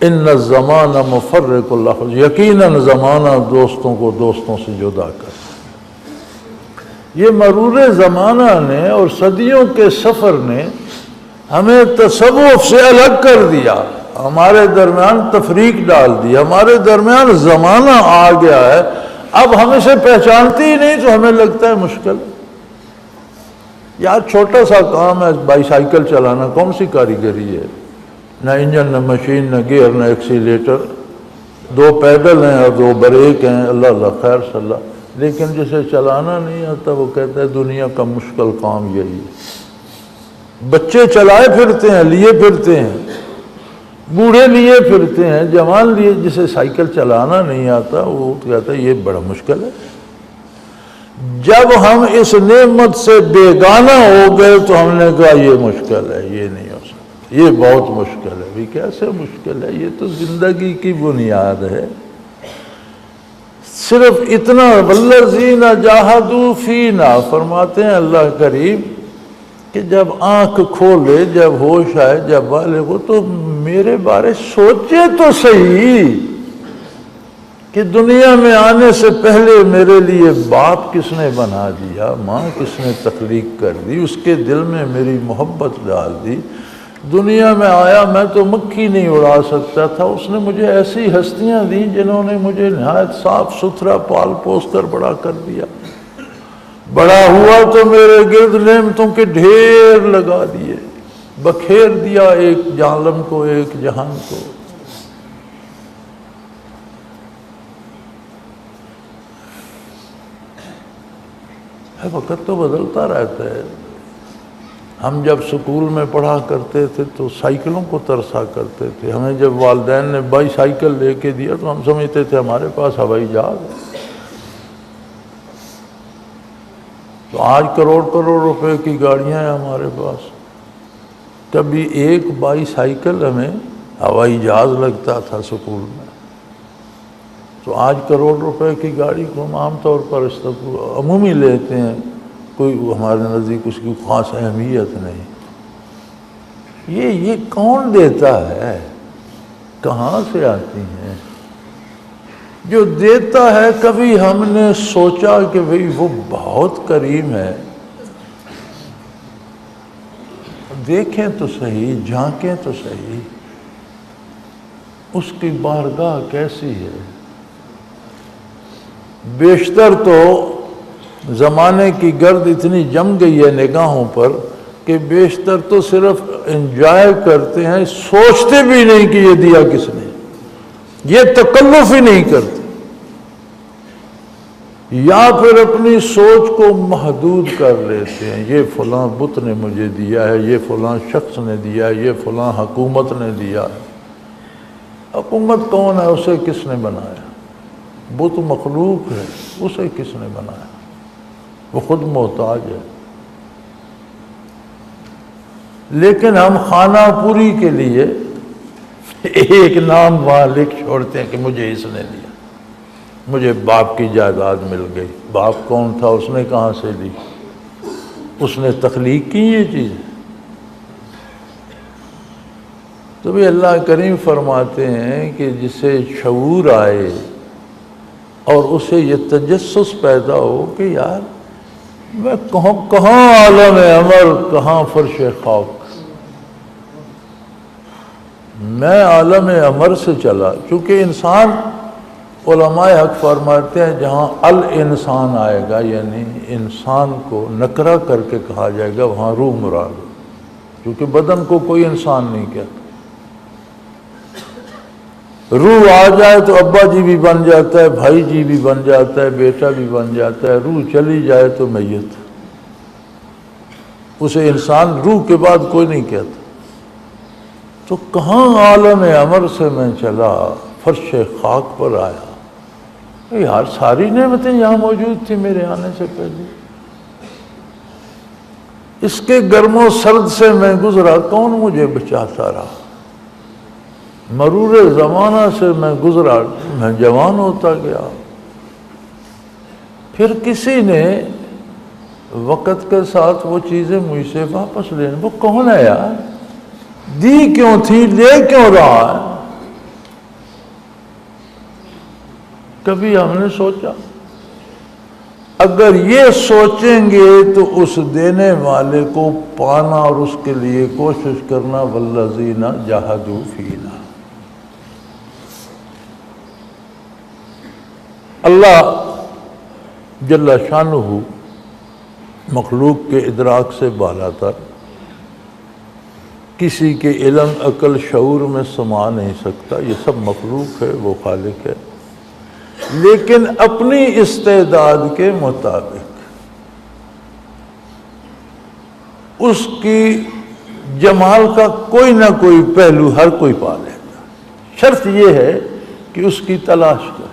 ان الزمان مفرق الاخبار، یقیناً زمانہ دوستوں کو دوستوں سے جدا کر۔ یہ مرور زمانہ نے اور صدیوں کے سفر نے ہمیں تصوف سے الگ کر دیا، ہمارے درمیان تفریق ڈال دی، ہمارے درمیان زمانہ آ گیا ہے، اب ہم اسے پہچانتے ہی نہیں تو ہمیں لگتا ہے مشکل۔ یار چھوٹا سا کام ہے بائی سائیکل چلانا، کون سی کاریگری ہے؟ نہ انجن، نہ مشین، نہ گیئر، نہ ایکسیلیٹر، 2 پیڈل ہیں اور 2 بریک ہیں، اللہ اللہ خیر صلی اللہ. لیکن جسے چلانا نہیں آتا وہ کہتا ہے دنیا کا مشکل کام یہی ہے. بچے چلائے پھرتے ہیں، لیے پھرتے ہیں، بوڑھے لیے پھرتے ہیں، جوان لیے. جسے سائیکل چلانا نہیں آتا وہ کہتا ہے یہ بڑا مشکل ہے. جب ہم اس نعمت سے بیگانہ ہو گئے تو ہم نے کہا یہ مشکل ہے، یہ نہیں ہو سکتا، یہ بہت مشکل ہے. بھی کیسے مشکل ہے؟ یہ تو زندگی کی بنیاد ہے. صرف اتنا، والذین جاہدوا فینا، فرماتے ہیں اللہ کریم کہ جب آنکھ کھولے، جب ہوش آئے، جب بالغ ہو تو میرے بارے سوچے تو صحیح کہ دنیا میں آنے سے پہلے میرے لیے باپ کس نے بنا دیا، ماں کس نے تخلیق کر دی، اس کے دل میں میری محبت ڈال دی. دنیا میں آیا میں تو مکھی نہیں اڑا سکتا تھا، اس نے مجھے ایسی ہستیاں دیں جنہوں نے مجھے نہایت صاف ستھرا پال پوس کر بڑا کر دیا. بڑا ہوا تو میرے گرد نعمتوں کے ڈھیر لگا دیے، بکھیر دیا ایک عالم کو، ایک جہان کو. وقت تو بدلتا رہتا ہے. ہم جب سکول میں پڑھا کرتے تھے تو سائیکلوں کو ترسا کرتے تھے. ہمیں جب والدین نے بائی سائیکل لے کے دیا تو ہم سمجھتے تھے ہمارے پاس ہوائی جہاز ہے. تو آج کروڑ روپے کی گاڑیاں ہیں ہمارے پاس. کبھی ایک بائی سائیکل ہمیں ہوائی جہاز لگتا تھا سکول میں. تو آج کروڑ روپے کی گاڑی کو ہم عام طور پر عمومی لیتے ہیں، کوئی ہمارے نزدیک اس کی خاص اہمیت نہیں. یہ کون دیتا ہے؟ کہاں سے آتی ہیں؟ جو دیتا ہے کبھی ہم نے سوچا کہ بھئی وہ بہت کریم ہے، دیکھیں تو صحیح، جھانکیں تو صحیح اس کی بارگاہ کیسی ہے. بیشتر تو زمانے کی گرد اتنی جم گئی ہے نگاہوں پر کہ بیشتر تو صرف انجوائے کرتے ہیں، سوچتے بھی نہیں کہ یہ دیا کس نے، یہ تکلف ہی نہیں کرتے، یا پھر اپنی سوچ کو محدود کر لیتے ہیں. یہ فلاں بت نے مجھے دیا ہے، یہ فلاں شخص نے دیا ہے، یہ فلاں حکومت نے دیا ہے. حکومت کون ہے؟ اسے کس نے بنایا؟ بت مخلوق ہے، اسے کس نے بنایا؟ وہ خود محتاج ہے. لیکن ہم خانہ پوری کے لیے ایک نام وہاں لکھ چھوڑتے ہیں کہ مجھے اس نے دیا، مجھے باپ کی جائیداد مل گئی. باپ کون تھا؟ اس نے کہاں سے لی؟ اس نے تخلیق کی یہ چیز. تو بھی اللہ کریم فرماتے ہیں کہ جسے شعور آئے اور اسے یہ تجسس پیدا ہو کہ یار میں کہاں عالم امر، کہاں فرش خاک، میں عالم امر سے چلا. چونکہ انسان، علماء حق فرماتے ہیں جہاں الانسان آئے گا، یعنی انسان کو نکرہ کر کے کہا جائے گا، وہاں روح مراد ہو. کیونکہ بدن کو کوئی انسان نہیں کہتا. روح آ جائے تو ابا جی بھی بن جاتا ہے، بھائی جی بھی بن جاتا ہے، بیٹا بھی بن جاتا ہے. روح چلی جائے تو میت. اسے انسان روح کے بعد کوئی نہیں کہتا. تو کہاں عالم امر سے میں چلا، فرش خاک پر آیا. یار ساری نعمتیں یہاں موجود تھیں میرے آنے سے پہلے. اس کے گرم و سرد سے میں گزرا، کون مجھے بچاتا رہا؟ مرور زمانہ سے میں گزرا، میں جوان ہوتا گیا. پھر کسی نے وقت کے ساتھ وہ چیزیں مجھ سے واپس لینے. وہ کون ہے یار؟ دی کیوں تھی، لے کیوں رہا ہے؟ کبھی ہم نے سوچا؟ اگر یہ سوچیں گے تو اس دینے والے کو پانا اور اس کے لیے کوشش کرنا. والذین جاہدوا فینا. اللہ جل شانہ مخلوق کے ادراک سے بالا تر، کسی کے علم عقل شعور میں سما نہیں سکتا، یہ سب مخلوق ہے، وہ خالق ہے، لیکن اپنی استعداد کے مطابق اس کی جمال کا کوئی نہ کوئی پہلو ہر کوئی پا لیتا، شرط یہ ہے کہ اس کی تلاش کرے۔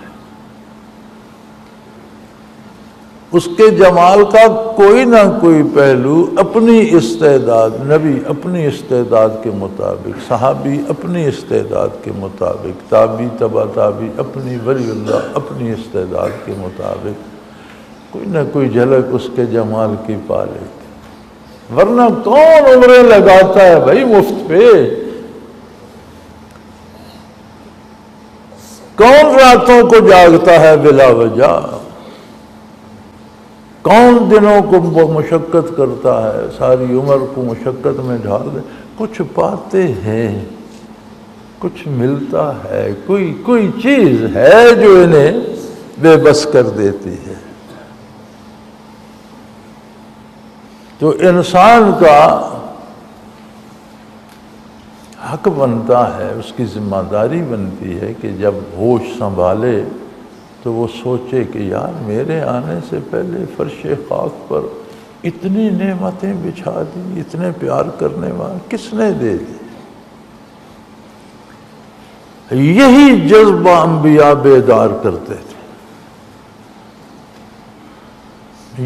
اس کے جمال کا کوئی نہ کوئی پہلو اپنی استعداد، نبی اپنی استعداد کے مطابق، صحابی اپنی استعداد کے مطابق، تابعی تبع تابعی اپنی، ولی اللہ اپنی استعداد کے مطابق کوئی نہ کوئی جھلک اس کے جمال کی پا لیتے۔ ورنہ کون عمریں لگاتا ہے بھائی مفت پہ؟ کون راتوں کو جاگتا ہے بلا وجہ؟ کون دنوں کو مشقت کرتا ہے، ساری عمر کو مشقت میں ڈال دے؟ کچھ پاتے ہیں، کچھ ملتا ہے، کوئی چیز ہے جو انہیں بے بس کر دیتی ہے۔ تو انسان کا حق بنتا ہے، اس کی ذمہ داری بنتی ہے کہ جب ہوش سنبھالے تو وہ سوچے کہ یار میرے آنے سے پہلے فرش خاک پر اتنی نعمتیں بچھا دی، اتنے پیار کرنے والا کس نے دے دی؟ یہی جذبہ انبیاء بیدار کرتے تھے،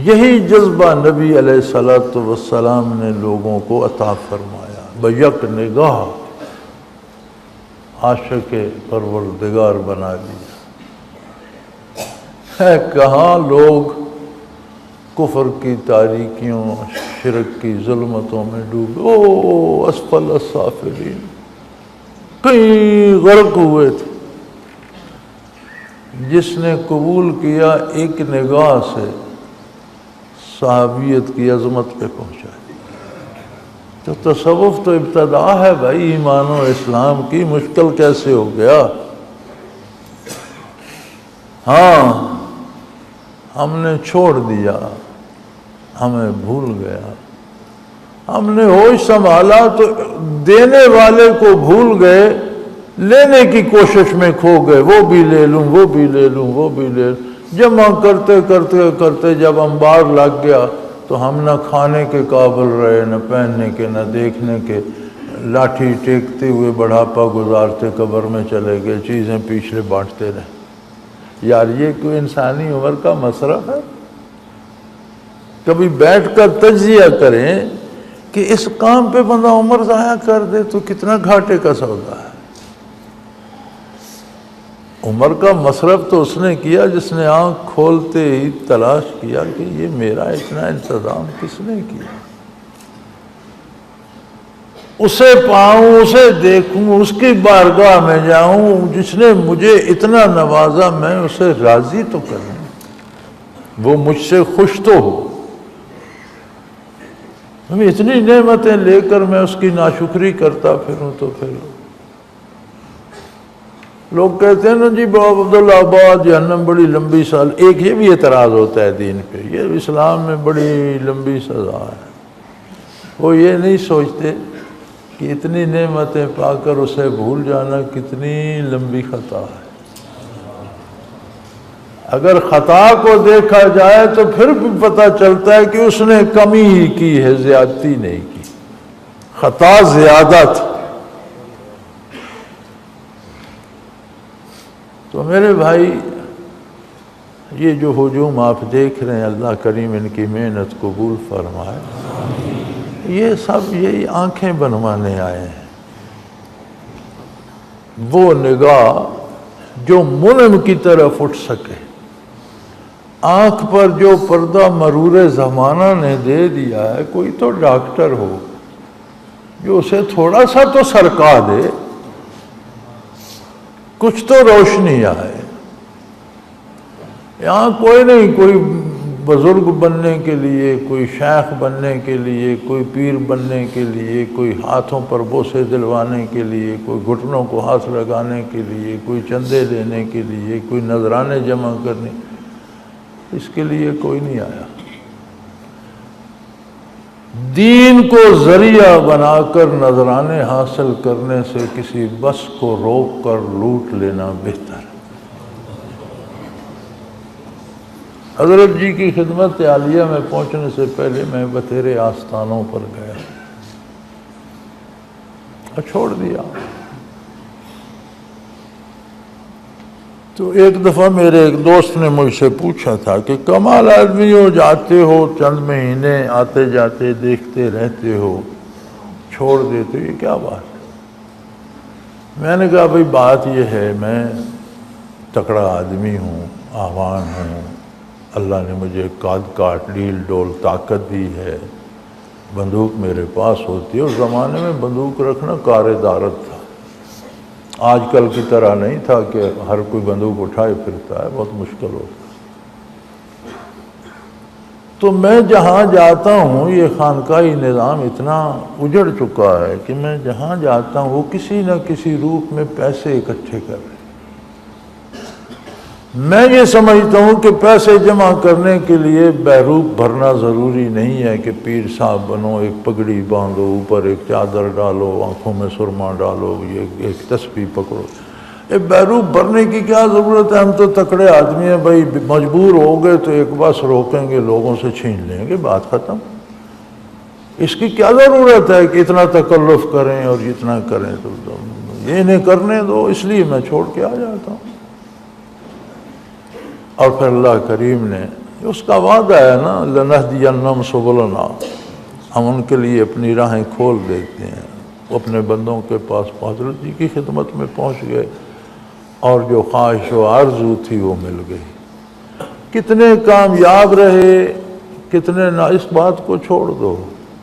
یہی جذبہ نبی علیہ الصلوۃ والسلام نے لوگوں کو عطا فرمایا، بیک نگاہ عاشق پروردگار بنا دیا۔ ہے کہاں لوگ کفر کی تاریکیوں، شرک کی ظلمتوں میں ڈوبے، او اسفل السافلین، کئی غرق ہوئے تھے۔ جس نے قبول کیا ایک نگاہ سے صحابیت کی عظمت پہ پہنچا۔ تو تصوف تو ابتدا ہے بھائی ایمان و اسلام کی، مشکل کیسے ہو گیا؟ ہاں ہم نے چھوڑ دیا، ہمیں بھول گیا، ہم نے ہوش سنبھالا تو دینے والے کو بھول گئے، لینے کی کوشش میں کھو گئے، وہ بھی لے لوں، وہ بھی لے لوں، وہ بھی لے لوں، جمع کرتے کرتے کرتے جب انبار لگ گیا تو ہم نہ کھانے کے قابل رہے، نہ پہننے کے، نہ دیکھنے کے، لاٹھی ٹیکتے ہوئے بڑھاپا گزارتے قبر میں چلے گئے، چیزیں پیچھے بانٹتے رہے۔ یار یہ کوئی انسانی عمر کا مصرف ہے؟ کبھی بیٹھ کر تجزیہ کریں کہ اس کام پہ بندہ عمر ضائع کر دے تو کتنا گھاٹے کا سودا ہے۔ عمر کا مصرف تو اس نے کیا جس نے آنکھ کھولتے ہی تلاش کیا کہ یہ میرا اتنا انتظام کس نے کیا، اسے پاؤں، اسے دیکھوں، اس کی بارگاہ میں جاؤں، جس نے مجھے اتنا نوازا میں اسے راضی تو کروں، وہ مجھ سے خوش تو ہو۔ اتنی نعمتیں لے کر میں اس کی ناشکری کرتا پھروں تو پھر لوگ کہتے ہیں نا جی عبدالآباد جہنم بڑی لمبی سال، ایک یہ بھی اعتراض ہوتا ہے دین پہ، یہ اسلام میں بڑی لمبی سزا ہے۔ وہ یہ نہیں سوچتے کہ اتنی نعمتیں پا کر اسے بھول جانا کتنی لمبی خطا ہے۔ اگر خطا کو دیکھا جائے تو پھر بھی پتہ چلتا ہے کہ اس نے کمی ہی کی ہے، زیادتی نہیں کی، خطا زیادہ تھی۔ تو میرے بھائی یہ جو ہجوم آپ دیکھ رہے ہیں، اللہ کریم ان کی محنت قبول فرمائے۔ یہ سب یہی آنکھیں بنوانے آئے ہیں، وہ نگاہ جو منعم کی طرف اٹھ سکے۔ آنکھ پر جو پردہ مرور زمانہ نے دے دیا ہے، کوئی تو ڈاکٹر ہو جو اسے تھوڑا سا تو سرکا دے، کچھ تو روشنی آئے۔ یہاں کوئی نہیں، کوئی بزرگ بننے کے لیے، کوئی شیخ بننے کے لیے، کوئی پیر بننے کے لیے، کوئی ہاتھوں پر بوسے دلوانے کے لیے، کوئی گھٹنوں کو ہاتھ لگانے کے لیے، کوئی چندے لینے کے لیے، کوئی نذرانے جمع کرنے، اس کے لیے کوئی نہیں آیا۔ دین کو ذریعہ بنا کر نذرانے حاصل کرنے سے کسی بس کو روک کر لوٹ لینا بہتر ہے۔ حضرت جی کی خدمت عالیہ میں پہنچنے سے پہلے میں بتیرے آستانوں پر گیا اور چھوڑ دیا۔ تو ایک دفعہ میرے ایک دوست نے مجھ سے پوچھا تھا کہ کمال آدمی ہو، جاتے ہو چند مہینے آتے جاتے دیکھتے رہتے ہو، چھوڑ دیتے، یہ کیا بات ہے؟ میں نے کہا بھئی بات یہ ہے، میں تکڑا آدمی ہوں، آوان ہوں، اللہ نے مجھے قاد کاٹ ڈیل ڈول طاقت دی ہے، بندوق میرے پاس ہوتی ہے۔ اس زمانے میں بندوق رکھنا کار دارت تھا، آج کل کی طرح نہیں تھا کہ ہر کوئی بندوق اٹھائے پھرتا ہے، بہت مشکل ہوتا ہے۔ تو میں جہاں جاتا ہوں یہ خانقاہی نظام اتنا اجڑ چکا ہے کہ میں جہاں جاتا ہوں وہ کسی نہ کسی روپ میں پیسے اکٹھے کر رہے ہیں۔ میں یہ سمجھتا ہوں کہ پیسے جمع کرنے کے لیے بہروپ بھرنا ضروری نہیں ہے کہ پیر صاحب بنو، ایک پگڑی باندھو، اوپر ایک چادر ڈالو، آنکھوں میں سرما ڈالو، یہ ایک تسبیح پکڑو۔ یہ بہروپ بھرنے کی کیا ضرورت ہے؟ ہم تو تکڑے آدمی ہیں بھائی، مجبور ہو گئے تو ایک بس روکیں گے، لوگوں سے چھین لیں گے، بات ختم۔ اس کی کیا ضرورت ہے کہ اتنا تکلف کریں اور اتنا کریں؟ تو یہ انہیں کرنے دو، اس لیے میں چھوڑ کے آ جاتا ہوں۔ اور پھر اللہ کریم نے اس کا وعدہ ہے نا، لَنَهْدِيَنَّهُمْ سُبُلَنَا، ہم ان کے لیے اپنی راہیں کھول دیتے ہیں۔ وہ اپنے بندوں کے پاس حضرت جی کی خدمت میں پہنچ گئے اور جو خواہش و آرزو تھی وہ مل گئی۔ کتنے کامیاب رہے کتنے نہ، اس بات کو چھوڑ دو،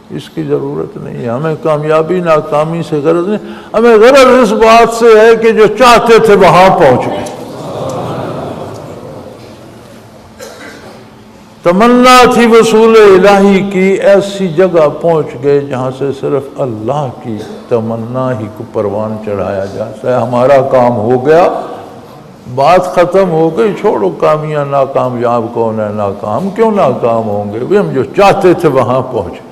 اس کی ضرورت نہیں ہے۔ ہمیں کامیابی ناکامی سے غرض نہیں، ہمیں غرض اس بات سے ہے کہ جو چاہتے تھے وہاں پہنچ گئے۔ تمنا تھی وصول الہی کی، ایسی جگہ پہنچ گئے جہاں سے صرف اللہ کی تمنا ہی کو پروان چڑھایا جاتا ہے۔ ہمارا کام ہو گیا، بات ختم ہو گئی، چھوڑو کامیاں ناکامیاب کون ہے، ناکام کیوں ناکام ہوں گے؟ ہم جو چاہتے تھے وہاں پہنچ گئے۔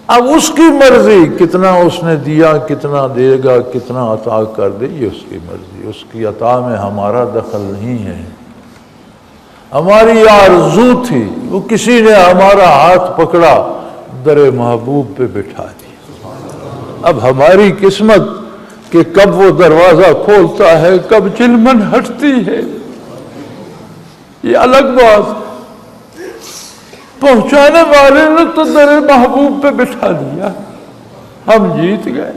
اب اس کی مرضی، کتنا اس نے دیا، کتنا دے گا، کتنا عطا کر دے، یہ اس کی مرضی، اس کی عطا میں ہمارا دخل نہیں ہے۔ ہماری آرزو تھی، وہ کسی نے ہمارا ہاتھ پکڑا، در محبوب پہ بٹھا دیا۔ اب ہماری قسمت کہ کب وہ دروازہ کھولتا ہے، کب چلمن ہٹتی ہے، یہ الگ بات۔ پہنچانے والے نے تو در محبوب پہ بٹھا دیا، ہم جیت گئے۔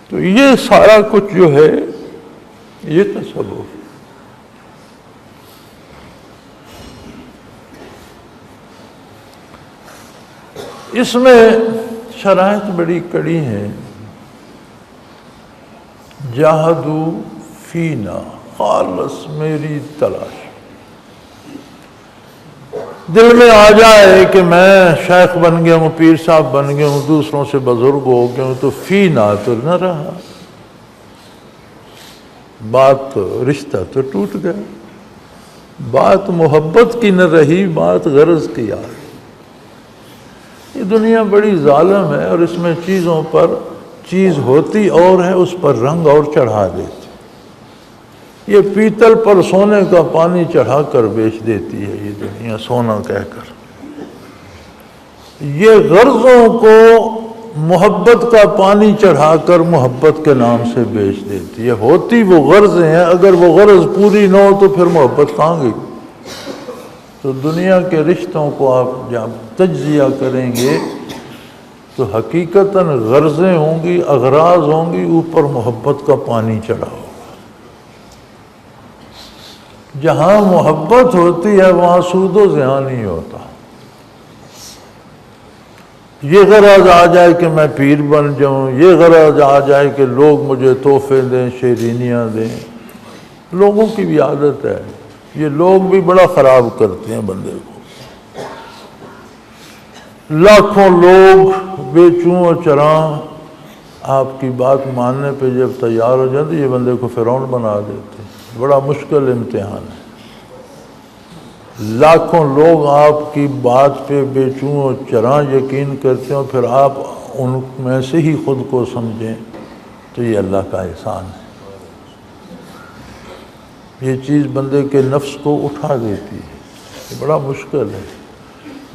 تو یہ سارا کچھ جو ہے یہ تصوف۔ اس میں شرائط بڑی کڑی ہیں۔ جاہدو فینا، خالص میری تلاش، دل میں آ جائے کہ میں شیخ بن گیا ہوں، پیر صاحب بن گیا ہوں، دوسروں سے بزرگ ہو گیا ہوں، تو فینا تو نہ رہا، بات رشتہ تو ٹوٹ گیا، بات محبت کی نہ رہی، بات غرض کی آ رہی۔ یہ دنیا بڑی ظالم ہے، اور اس میں چیزوں پر چیز ہوتی اور ہے، اس پر رنگ اور چڑھا دیتی۔ یہ پیتل پر سونے کا پانی چڑھا کر بیچ دیتی ہے یہ دنیا، سونا کہہ کر۔ یہ غرضوں کو محبت کا پانی چڑھا کر محبت کے نام سے بیچ دیتی ہے۔ ہوتی وہ غرضیں ہیں، اگر وہ غرض پوری نہ ہو تو پھر محبت کہاں گئی؟ تو دنیا کے رشتوں کو آپ جب تجزیہ کریں گے تو حقیقتاً غرضیں ہوں گی، اغراض ہوں گی، اوپر محبت کا پانی چڑھا ہوگا۔ جہاں محبت ہوتی ہے وہاں سود و زیاں نہیں ہوتا۔ یہ غرض آ جائے کہ میں پیر بن جاؤں، یہ غرض آ جائے کہ لوگ مجھے تحفے دیں، شیرینیاں دیں۔ لوگوں کی بھی عادت ہے، یہ لوگ بھی بڑا خراب کرتے ہیں بندے کو۔ لاکھوں لوگ بے چوں و چراں آپ کی بات ماننے پہ جب تیار ہو جاتے، یہ بندے کو فرعون بنا دیتے۔ بڑا مشکل امتحان ہے۔ لاکھوں لوگ آپ کی بات پہ بے چون و چراں یقین کرتے ہیں، پھر آپ ان میں سے ہی خود کو سمجھیں، تو یہ اللہ کا احسان ہے۔ یہ چیز بندے کے نفس کو اٹھا دیتی ہے، یہ بڑا مشکل ہے۔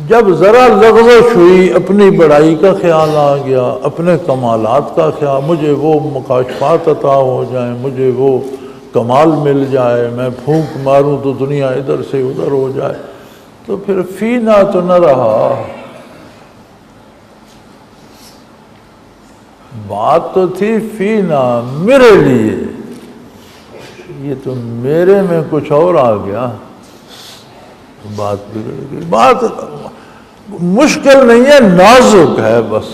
جب ذرا لغزش ہوئی، اپنی بڑائی کا خیال آ گیا، اپنے کمالات کا خیال، مجھے وہ مکاشفات عطا ہو جائیں، مجھے وہ کمال مل جائے، میں پھونک ماروں تو دنیا ادھر سے ادھر ہو جائے، تو پھر فینا تو نہ رہا۔ بات تو تھی فینا، میرے لیے، یہ تو میرے میں کچھ اور آ گیا، بات بگڑ گئی۔ بات مشکل نہیں ہے، نازک ہے بس۔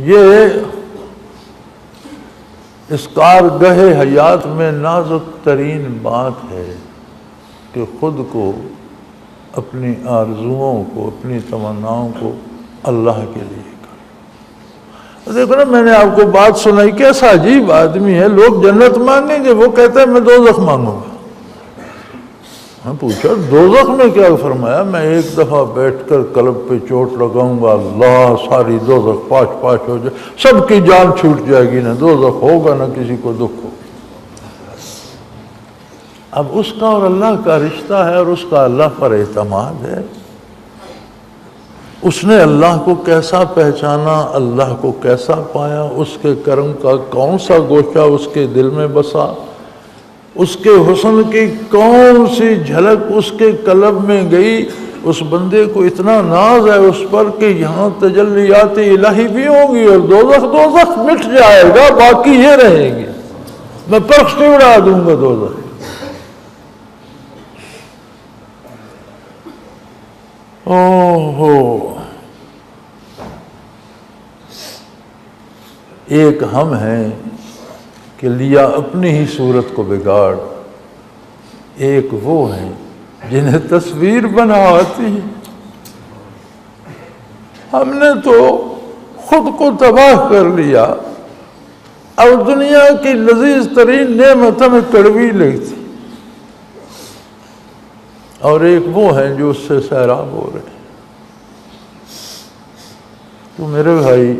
یہ اس کارگہ حیات میں نازک ترین بات ہے کہ خود کو، اپنی آرزوؤں کو، اپنی تمناؤں کو اللہ کے لیے کرو۔ دیکھو نا، میں نے آپ کو بات سنائی، کیسا عجیب آدمی ہے، لوگ جنت مانگیں گے، وہ کہتا ہے میں دوزخ مانگوں گا۔ میں پوچھا دوزخ میں کیا فرمایا؟ میں ایک دفعہ بیٹھ کر قلب پہ چوٹ لگاؤں گا، اللہ ساری دوزخ پاش پاش ہو جائے، سب کی جان چھوٹ جائے گی، نہ دوزخ ہوگا نہ کسی کو دکھ ہو۔ اب اس کا اور اللہ کا رشتہ ہے، اور اس کا اللہ پر اعتماد ہے۔ اس نے اللہ کو کیسا پہچانا، اللہ کو کیسا پایا، اس کے کرم کا کون سا گوشہ اس کے دل میں بسا، اس کے حسن کی کون سی جھلک اس کے قلب میں گئی، اس بندے کو اتنا ناز ہے اس پر کہ یہاں تجلیات الہی بھی ہوں گی، اور دوزخ مٹ جائے گا، باقی یہ رہیں گے، میں پرختی اڑا دوں گا دوزخ۔ ایک ہم ہیں کہ لیا اپنی ہی صورت کو بگاڑ، ایک وہ ہیں جنہیں تصویر بنا آتی ہے۔ ہم نے تو خود کو تباہ کر لیا، اب دنیا کی لذیذ ترین نعمت ہمیں کڑوی لگتی، اور ایک وہ ہیں جو اس سے سیراب ہو رہے ہیں۔ تو میرے بھائی،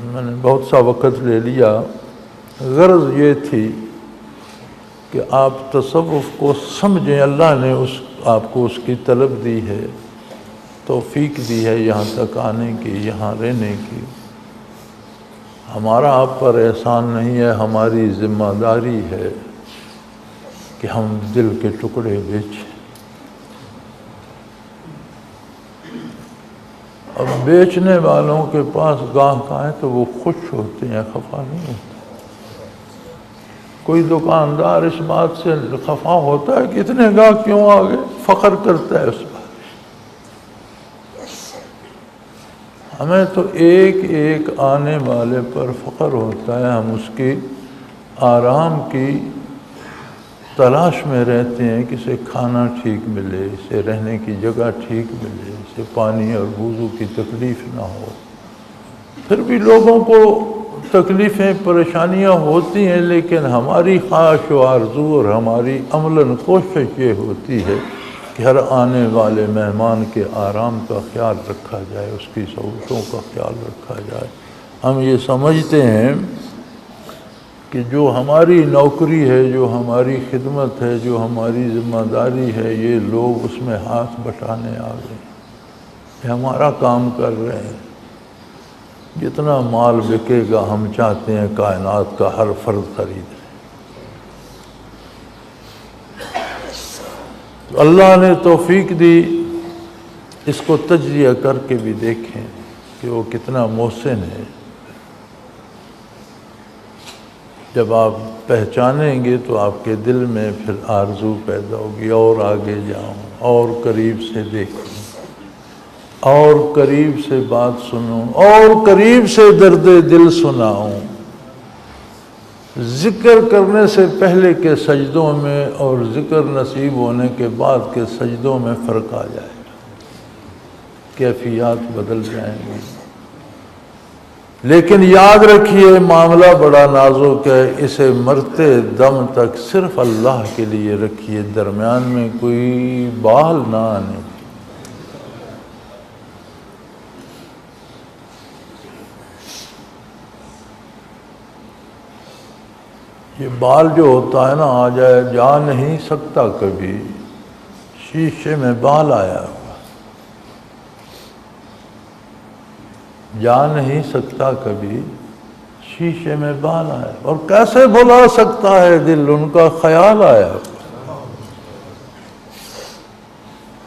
میں نے بہت سا وقت لے لیا، غرض یہ تھی کہ آپ تصوف کو سمجھیں۔ اللہ نے آپ کو اس کی طلب دی ہے، توفیق دی ہے یہاں تک آنے کی، یہاں رہنے کی۔ ہمارا آپ پر احسان نہیں ہے، ہماری ذمہ داری ہے کہ ہم دل کے ٹکڑے بیچیں۔ اب بیچنے والوں کے پاس گاہک آئے تو وہ خوش ہوتے ہیں، خفا نہیں ہوتے۔ کوئی دکاندار اس بات سے خفا ہوتا ہے کہ اتنے گاہک کیوں آ گئے، فخر کرتا ہے اس بات۔ ہمیں تو ایک ایک آنے والے پر فخر ہوتا ہے، ہم اس کی آرام کی تلاش میں رہتے ہیں کہ اسے کھانا ٹھیک ملے، اسے رہنے کی جگہ ٹھیک ملے، اسے پانی اور وضو کی تکلیف نہ ہو۔ پھر بھی لوگوں کو تکلیفیں پریشانیاں ہوتی ہیں، لیکن ہماری خواہش و آرزو اور ہماری عملاً کوشش یہ ہوتی ہے کہ ہر آنے والے مہمان کے آرام کا خیال رکھا جائے، اس کی سہولتوں کا خیال رکھا جائے۔ ہم یہ سمجھتے ہیں کہ جو ہماری نوکری ہے، جو ہماری خدمت ہے، جو ہماری ذمہ داری ہے، یہ لوگ اس میں ہاتھ بٹانے آ گئے، یہ ہمارا کام کر رہے ہیں۔ جتنا مال بکے گا ہم چاہتے ہیں کائنات کا ہر فرد خرید لے۔ تو اللہ نے توفیق دی، اس کو تجزیہ کر کے بھی دیکھیں کہ وہ کتنا محسن ہے۔ جب آپ پہچانیں گے تو آپ کے دل میں پھر آرزو پیدا ہوگی، اور آگے جاؤں، اور قریب سے دیکھوں، اور قریب سے بات سنوں، اور قریب سے درد دل سناؤں۔ ذکر کرنے سے پہلے کے سجدوں میں اور ذکر نصیب ہونے کے بعد کے سجدوں میں فرق آ جائے گا، کیفیات بدل جائیں گی۔ لیکن یاد رکھیے معاملہ بڑا نازک ہے، اسے مرتے دم تک صرف اللہ کے لیے رکھیے، درمیان میں کوئی بال نہ آنے۔ یہ بال جو ہوتا ہے نا آ جائے، جا نہیں سکتا کبھی، شیشے میں بال آیا ہوا، جا نہیں سکتا کبھی، شیشے میں بال آیا، اور کیسے بھلا سکتا ہے دل، ان کا خیال آیا ہوا۔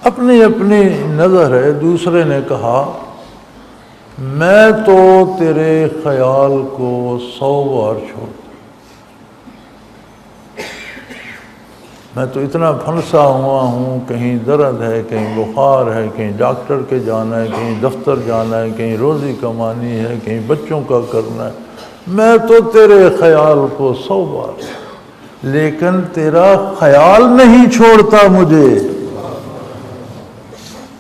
اپنی اپنی نظر ہے۔ دوسرے نے کہا میں تو تیرے خیال کو 100 بار چھوڑتا، میں تو اتنا پھنسا ہوا ہوں، کہیں درد ہے، کہیں بخار ہے، کہیں ڈاکٹر کے جانا ہے، کہیں دفتر جانا ہے، کہیں روزی کمانی ہے، کہیں بچوں کا کرنا ہے، میں تو تیرے خیال کو 100 بار، لیکن تیرا خیال نہیں چھوڑتا مجھے۔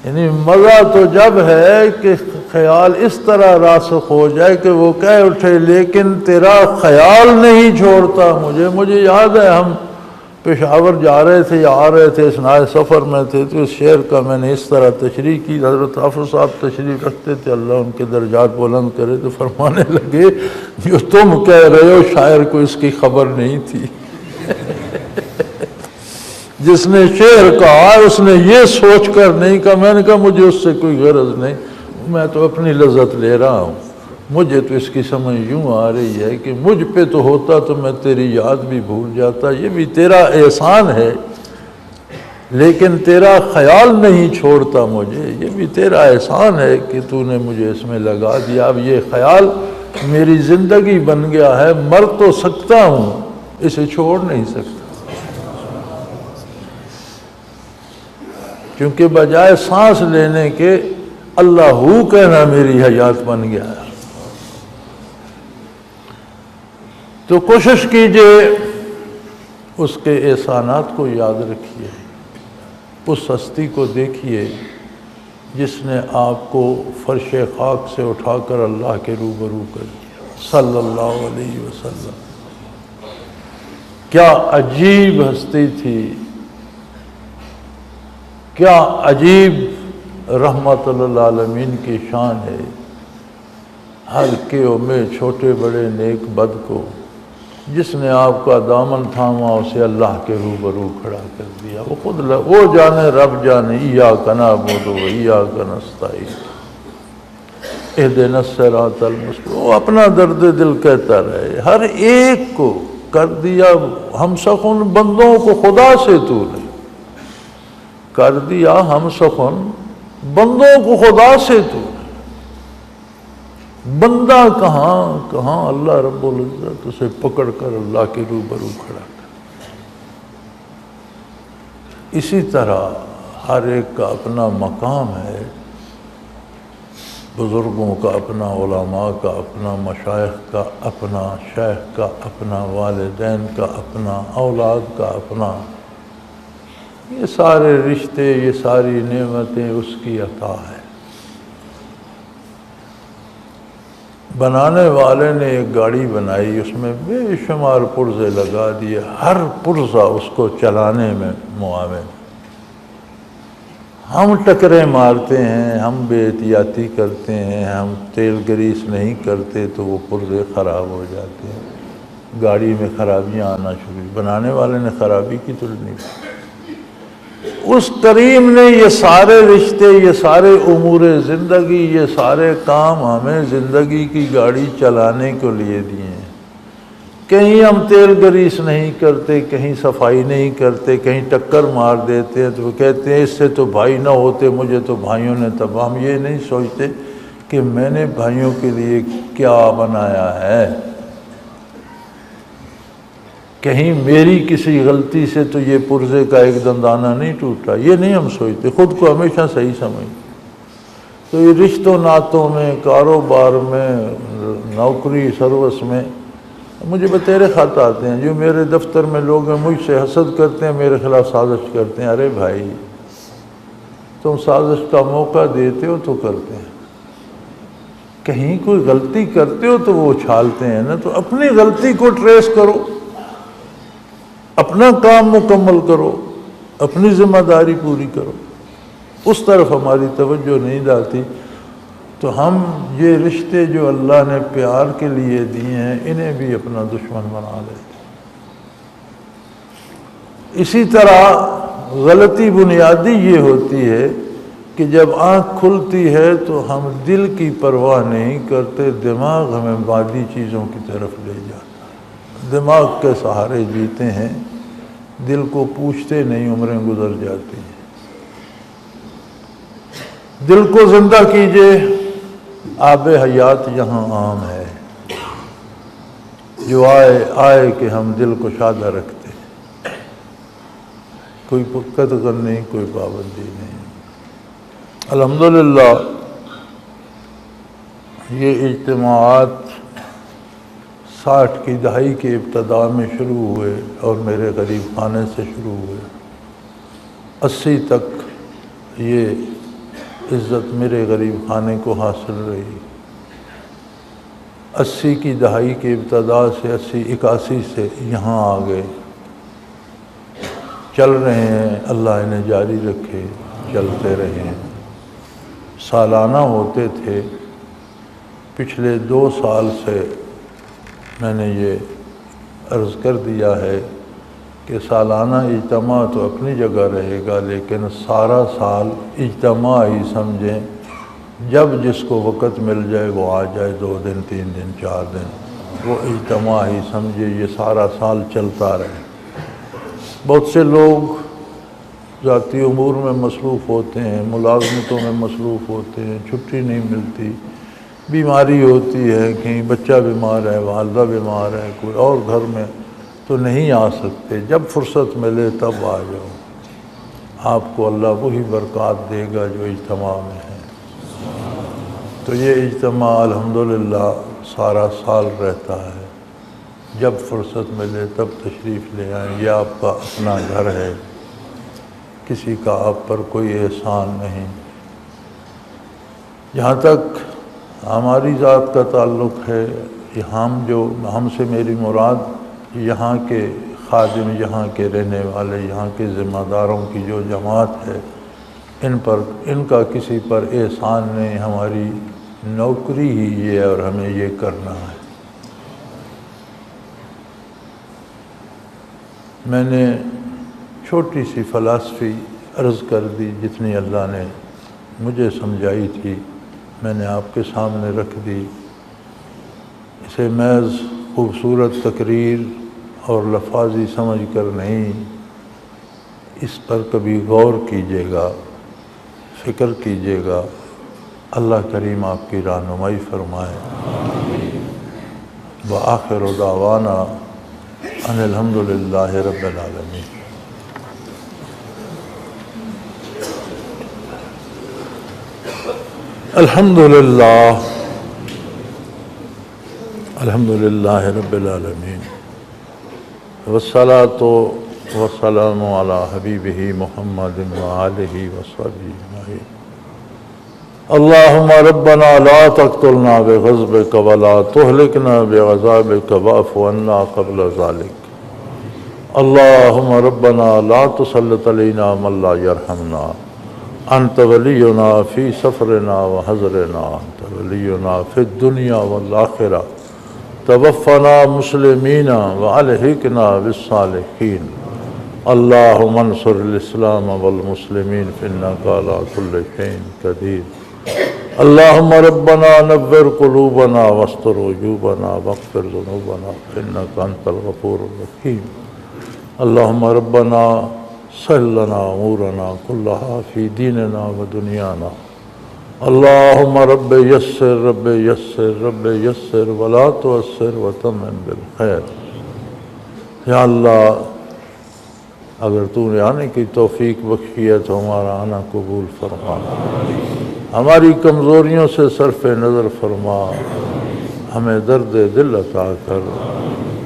یعنی مزہ تو جب ہے کہ خیال اس طرح راسخ ہو جائے کہ وہ کہہ اٹھے لیکن تیرا خیال نہیں چھوڑتا مجھے۔ مجھے یاد ہے ہم پشاور جا رہے تھے یا آ رہے تھے، اثناء سفر میں تھے، تو اس شعر کا میں نے اس طرح تشریح کی، حضرت حافظ صاحب تشریف رکھتے تھے، اللہ ان کے درجات بلند کرے، تو فرمانے لگے جو تم کہہ رہے ہو شاعر کو اس کی خبر نہیں تھی۔ جس نے شعر کہا اس نے یہ سوچ کر نہیں کہا، میں نے کہا مجھے اس سے کوئی غرض نہیں، میں تو اپنی لذت لے رہا ہوں، مجھے تو اس کی سمجھ یوں آ رہی ہے کہ مجھ پہ تو ہوتا تو میں تیری یاد بھی بھول جاتا، یہ بھی تیرا احسان ہے، لیکن تیرا خیال نہیں چھوڑتا مجھے، یہ بھی تیرا احسان ہے کہ تو نے مجھے اس میں لگا دیا۔ اب یہ خیال میری زندگی بن گیا ہے، مر تو سکتا ہوں، اسے چھوڑ نہیں سکتا، کیونکہ بجائے سانس لینے کے اللہ ہو کہنا میری حیات بن گیا ہے۔ تو کوشش کیجئے اس کے احسانات کو یاد رکھیے، اس ہستی کو دیکھیے جس نے آپ کو فرش خاک سے اٹھا کر اللہ کے روبرو کر دیا، صلی اللہ علیہ وسلم۔ کیا عجیب ہستی تھی، کیا عجیب رحمت للعالمین کی شان ہے، ہر کیو میں چھوٹے بڑے نیک بد کو جس نے آپ کا دامن تھاما اسے اللہ کے روبرو کھڑا کر دیا۔ وہ خود وہ جانے رب جانے، ایاک نعبد و ایاک نستعین اہدنا الصراط المستقیم، وہ اپنا درد دل کہتا رہے، ہر ایک کو کر دیا ہم سخن بندوں کو خدا سے تو نے کر دیا ہم سخن بندوں کو خدا سے تو نے، بندہ کہاں کہاں اللہ رب العزت اسے پکڑ کر اللہ کے روبرو کھڑا کر۔ اسی طرح ہر ایک کا اپنا مقام ہے، بزرگوں کا اپنا، علماء کا اپنا، مشائخ کا اپنا، شیخ کا اپنا، والدین کا اپنا، اولاد کا اپنا، یہ سارے رشتے، یہ ساری نعمتیں اس کی عطا ہے۔ بنانے والے نے ایک گاڑی بنائی، اس میں بے شمار پرزے لگا دیے، ہر پرزہ اس کو چلانے میں معاون۔ ہم ٹکریں مارتے ہیں، ہم بے احتیاطی کرتے ہیں، ہم تیل گریس نہیں کرتے تو وہ پرزے خراب ہو جاتے ہیں، گاڑی میں خرابیاں آنا شروع۔ بنانے والے نے خرابی کی تو نہیں، اس کریم نے یہ سارے رشتے، یہ سارے امور زندگی، یہ سارے کام ہمیں زندگی کی گاڑی چلانے کو لیے دیے ہیں۔ کہیں ہم تیل گریس نہیں کرتے، کہیں صفائی نہیں کرتے، کہیں ٹکر مار دیتے ہیں تو وہ کہتے ہیں اس سے تو بھائی نہ ہوتے، مجھے تو بھائیوں نے تباہ۔ ہم یہ نہیں سوچتے کہ میں نے بھائیوں کے لیے کیا بنایا ہے، کہیں میری کسی غلطی سے تو یہ پرزے کا ایک دندانہ نہیں ٹوٹا، یہ نہیں ہم سوچتے، خود کو ہمیشہ صحیح سمجھتے۔ تو یہ رشتوں ناتوں میں، کاروبار میں، نوکری سروس میں مجھے بتیرے خط آتے ہیں، جو میرے دفتر میں لوگ ہیں مجھ سے حسد کرتے ہیں، میرے خلاف سازش کرتے ہیں۔ ارے بھائی تم سازش کا موقع دیتے ہو تو کرتے ہیں، کہیں کوئی غلطی کرتے ہو تو وہ اچھالتے ہیں نا، تو اپنی غلطی کو ٹریس کرو، اپنا کام مکمل کرو، اپنی ذمہ داری پوری کرو۔ اس طرف ہماری توجہ نہیں جاتی، تو ہم یہ رشتے جو اللہ نے پیار کے لیے دیے ہیں انہیں بھی اپنا دشمن بنا لیتے۔ اسی طرح غلطی بنیادی یہ ہوتی ہے کہ جب آنکھ کھلتی ہے تو ہم دل کی پرواہ نہیں کرتے، دماغ ہمیں مادی چیزوں کی طرف لے جاتا ہے، دماغ کے سہارے جیتے ہیں، دل کو پوچھتے نہیں، عمریں گزر جاتی ہیں۔ دل کو زندہ کیجئے، آب حیات یہاں عام ہے، جو آئے آئے کہ ہم دل کو شادہ رکھتے ہیں، کوئی قدغن نہیں، کوئی پابندی نہیں۔ الحمدللہ یہ اجتماعات 60 کی دہائی کے ابتداء میں شروع ہوئے اور میرے غریب خانے سے شروع ہوئے، 80 تک یہ عزت میرے غریب خانے کو حاصل رہی۔ 80 کی دہائی کے ابتداء سے 81 سے یہاں آ گئے، چل رہے ہیں، اللہ انہیں جاری رکھے، چلتے رہیں۔ سالانہ ہوتے تھے، پچھلے 2 سال سے میں نے یہ عرض کر دیا ہے کہ سالانہ اجتماع تو اپنی جگہ رہے گا، لیکن سارا سال اجتماع ہی سمجھیں، جب جس کو وقت مل جائے وہ آ جائے، 2 دن 3 دن 4 دن، وہ اجتماع ہی سمجھے، یہ سارا سال چلتا رہے۔ بہت سے لوگ ذاتی امور میں مصروف ہوتے ہیں، ملازمتوں میں مصروف ہوتے ہیں، چھٹی نہیں ملتی، بیماری ہوتی ہے، کہیں بچہ بیمار ہے، والدہ بیمار ہے، کوئی اور گھر میں، تو نہیں آ سکتے۔ جب فرصت ملے تب آ جاؤ، آپ کو اللہ وہی برکات دے گا جو اجتماع میں ہے۔ تو یہ اجتماع الحمدللہ سارا سال رہتا ہے، جب فرصت ملے تب تشریف لے آئیں، یہ آپ کا اپنا گھر ہے، کسی کا آپ پر کوئی احسان نہیں۔ جہاں تک ہماری ذات کا تعلق ہے، ہم سے میری مراد یہاں کے خادم، یہاں کے رہنے والے، یہاں کے ذمہ داروں کی جو جماعت ہے، ان کا کسی پر احسان نہیں، ہماری نوکری ہی یہ ہے اور ہمیں یہ کرنا ہے۔ میں نے چھوٹی سی فلسفی عرض کر دی، جتنی اللہ نے مجھے سمجھائی تھی میں نے آپ کے سامنے رکھ دی۔ اسے محض خوبصورت تقریر اور لفاظی سمجھ کر نہیں، اس پر کبھی غور کیجیے گا، فکر کیجیے گا، اللہ کریم آپ کی رہنمائی فرمائے۔ وآخر دعوانا ان الحمدللہ رب العالمین۔ الحمدللہ رب العالمین، والصلاة والسلام علی حبیبہ محمد وآلہ وصحبہ اجمعین۔ اللہم ربنا لا تقتلنا بغضبک ولا تہلکنا بعذابک واعف عنا قبل ذلک۔ اللہم ربنا لا تسلط علینا من لا یرحمنا، انت ولینا فی سفرنا وحضرنا، انت ولینا فی الدنیا والآخرہ، توفنا مسلمین والحقنا بالصالحین۔ اللہم انصر الاسلام والمسلمین فإنک علی کل شیء قدیر۔ اللہم ربنا نور قلوبنا واستر عیوبنا واغفر ذنوبنا فإنک انت الغفور الرحیم۔ اللہم ربنا سہل لنا امورنا کلہا فی دیننا و دنیانا۔ اللہم رب یسر رب یسر رب یسر ولا تعسر وتمم بالخیر۔ یا اللہ، اگر تو نے آنے کی توفیق بخشی ہے تو ہمارا آنا قبول فرما، ہماری کمزوریوں سے صرف نظر فرما، ہمیں درد دل عطا کر،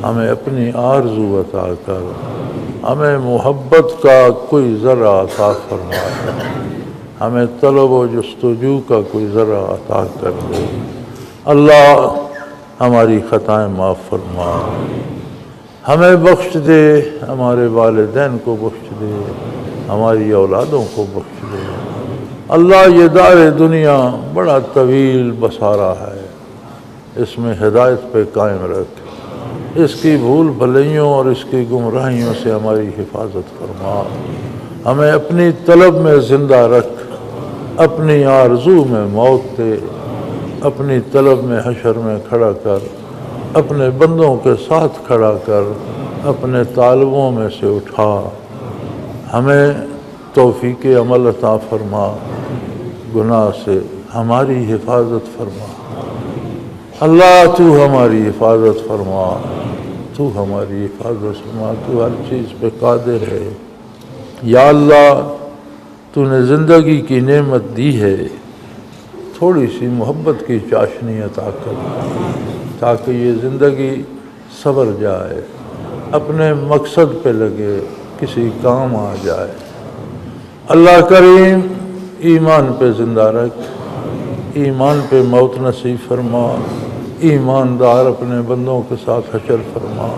ہمیں اپنی آرزو عطا کر، ہمیں محبت کا کوئی ذرہ عطا فرما دے، ہمیں طلب و جستجو کا کوئی ذرہ عطا کر دے۔ اللہ ہماری خطائیں معاف فرما، ہمیں بخش دے، ہمارے والدین کو بخش دے، ہماری اولادوں کو بخش دے۔ اللہ یہ دار دنیا بڑا طویل بسارا ہے، اس میں ہدایت پہ قائم رکھ، اس کی بھول بھلیوں اور اس کی گمراہیوں سے ہماری حفاظت فرما، ہمیں اپنی طلب میں زندہ رکھ، اپنی آرزو میں موت دے، اپنی طلب میں حشر میں کھڑا کر، اپنے بندوں کے ساتھ کھڑا کر، اپنے طالبوں میں سے اٹھا، ہمیں توفیق عمل عطا فرما، گناہ سے ہماری حفاظت فرما۔ اللہ تو ہماری حفاظت فرما، تو ہماری حفاظت فرما، تو ہر چیز پہ قادر ہے۔ یا اللہ تو نے زندگی کی نعمت دی ہے، تھوڑی سی محبت کی چاشنی عطا کر تاکہ یہ زندگی سنور جائے، اپنے مقصد پہ لگے، کسی کام آ جائے۔ اللہ کریم ایمان پہ زندہ رکھ، ایمان پہ موت نصیب فرما، ایماندار اپنے بندوں کے ساتھ حشر فرما۔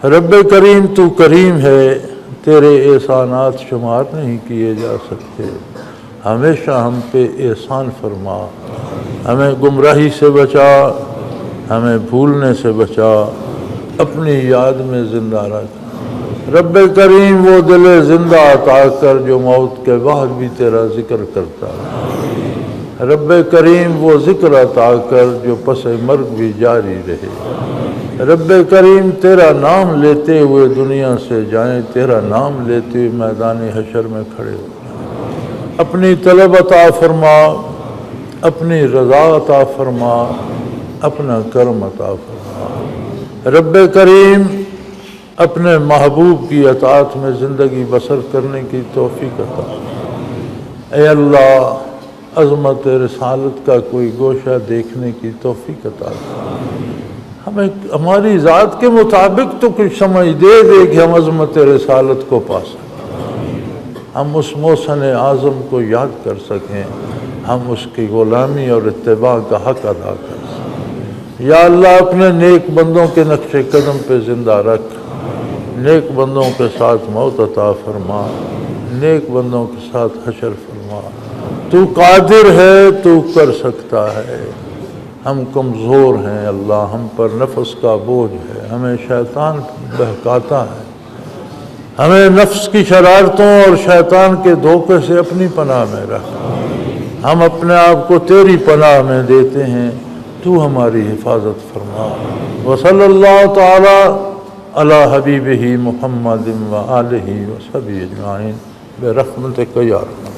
رب کریم تو کریم ہے، تیرے احسانات شمار نہیں کیے جا سکتے، ہمیشہ ہم پہ احسان فرما، ہمیں گمراہی سے بچا، ہمیں بھولنے سے بچا، اپنی یاد میں زندہ رکھ۔ رب کریم وہ دل زندہ عطا کر جو موت کے بعد بھی تیرا ذکر کرتا ہے، رب کریم وہ ذکر عطا کر جو پس مرگ بھی جاری رہے، رب کریم تیرا نام لیتے ہوئے دنیا سے جائیں، تیرا نام لیتے ہوئے میدان حشر میں کھڑے ہو، اپنی طلب عطا فرما، اپنی رضا عطا فرما، اپنا کرم عطا فرما۔ رب کریم اپنے محبوب کی اطاعت میں زندگی بسر کرنے کی توفیق عطا فرما۔ اے اللہ عظمت رسالت کا کوئی گوشہ دیکھنے کی توفیق عطا فرما، ہمیں ہماری ذات کے مطابق تو کچھ سمجھ دے کہ ہم عظمت رسالت کو پا سکیں، ہم اس محسن اعظم کو یاد کر سکیں، ہم اس کی غلامی اور اتباع کا حق ادا کر سکیں۔ یا اللہ اپنے نیک بندوں کے نقش قدم پہ زندہ رکھ، نیک بندوں کے ساتھ موت عطا فرما، نیک بندوں کے ساتھ حشر فرما۔ تو قادر ہے، تو کر سکتا ہے، ہم کمزور ہیں اللہ، ہم پر نفس کا بوجھ ہے، ہمیں شیطان بہکاتا ہے، ہمیں نفس کی شرارتوں اور شیطان کے دھوکے سے اپنی پناہ میں رکھ، ہم اپنے آپ کو تیری پناہ میں دیتے ہیں، تو ہماری حفاظت فرما۔ وصلی اللہ تعالی علی حبیبہ محمد و آلہ و صحبہ اجمعین برحمتک یا ارحم۔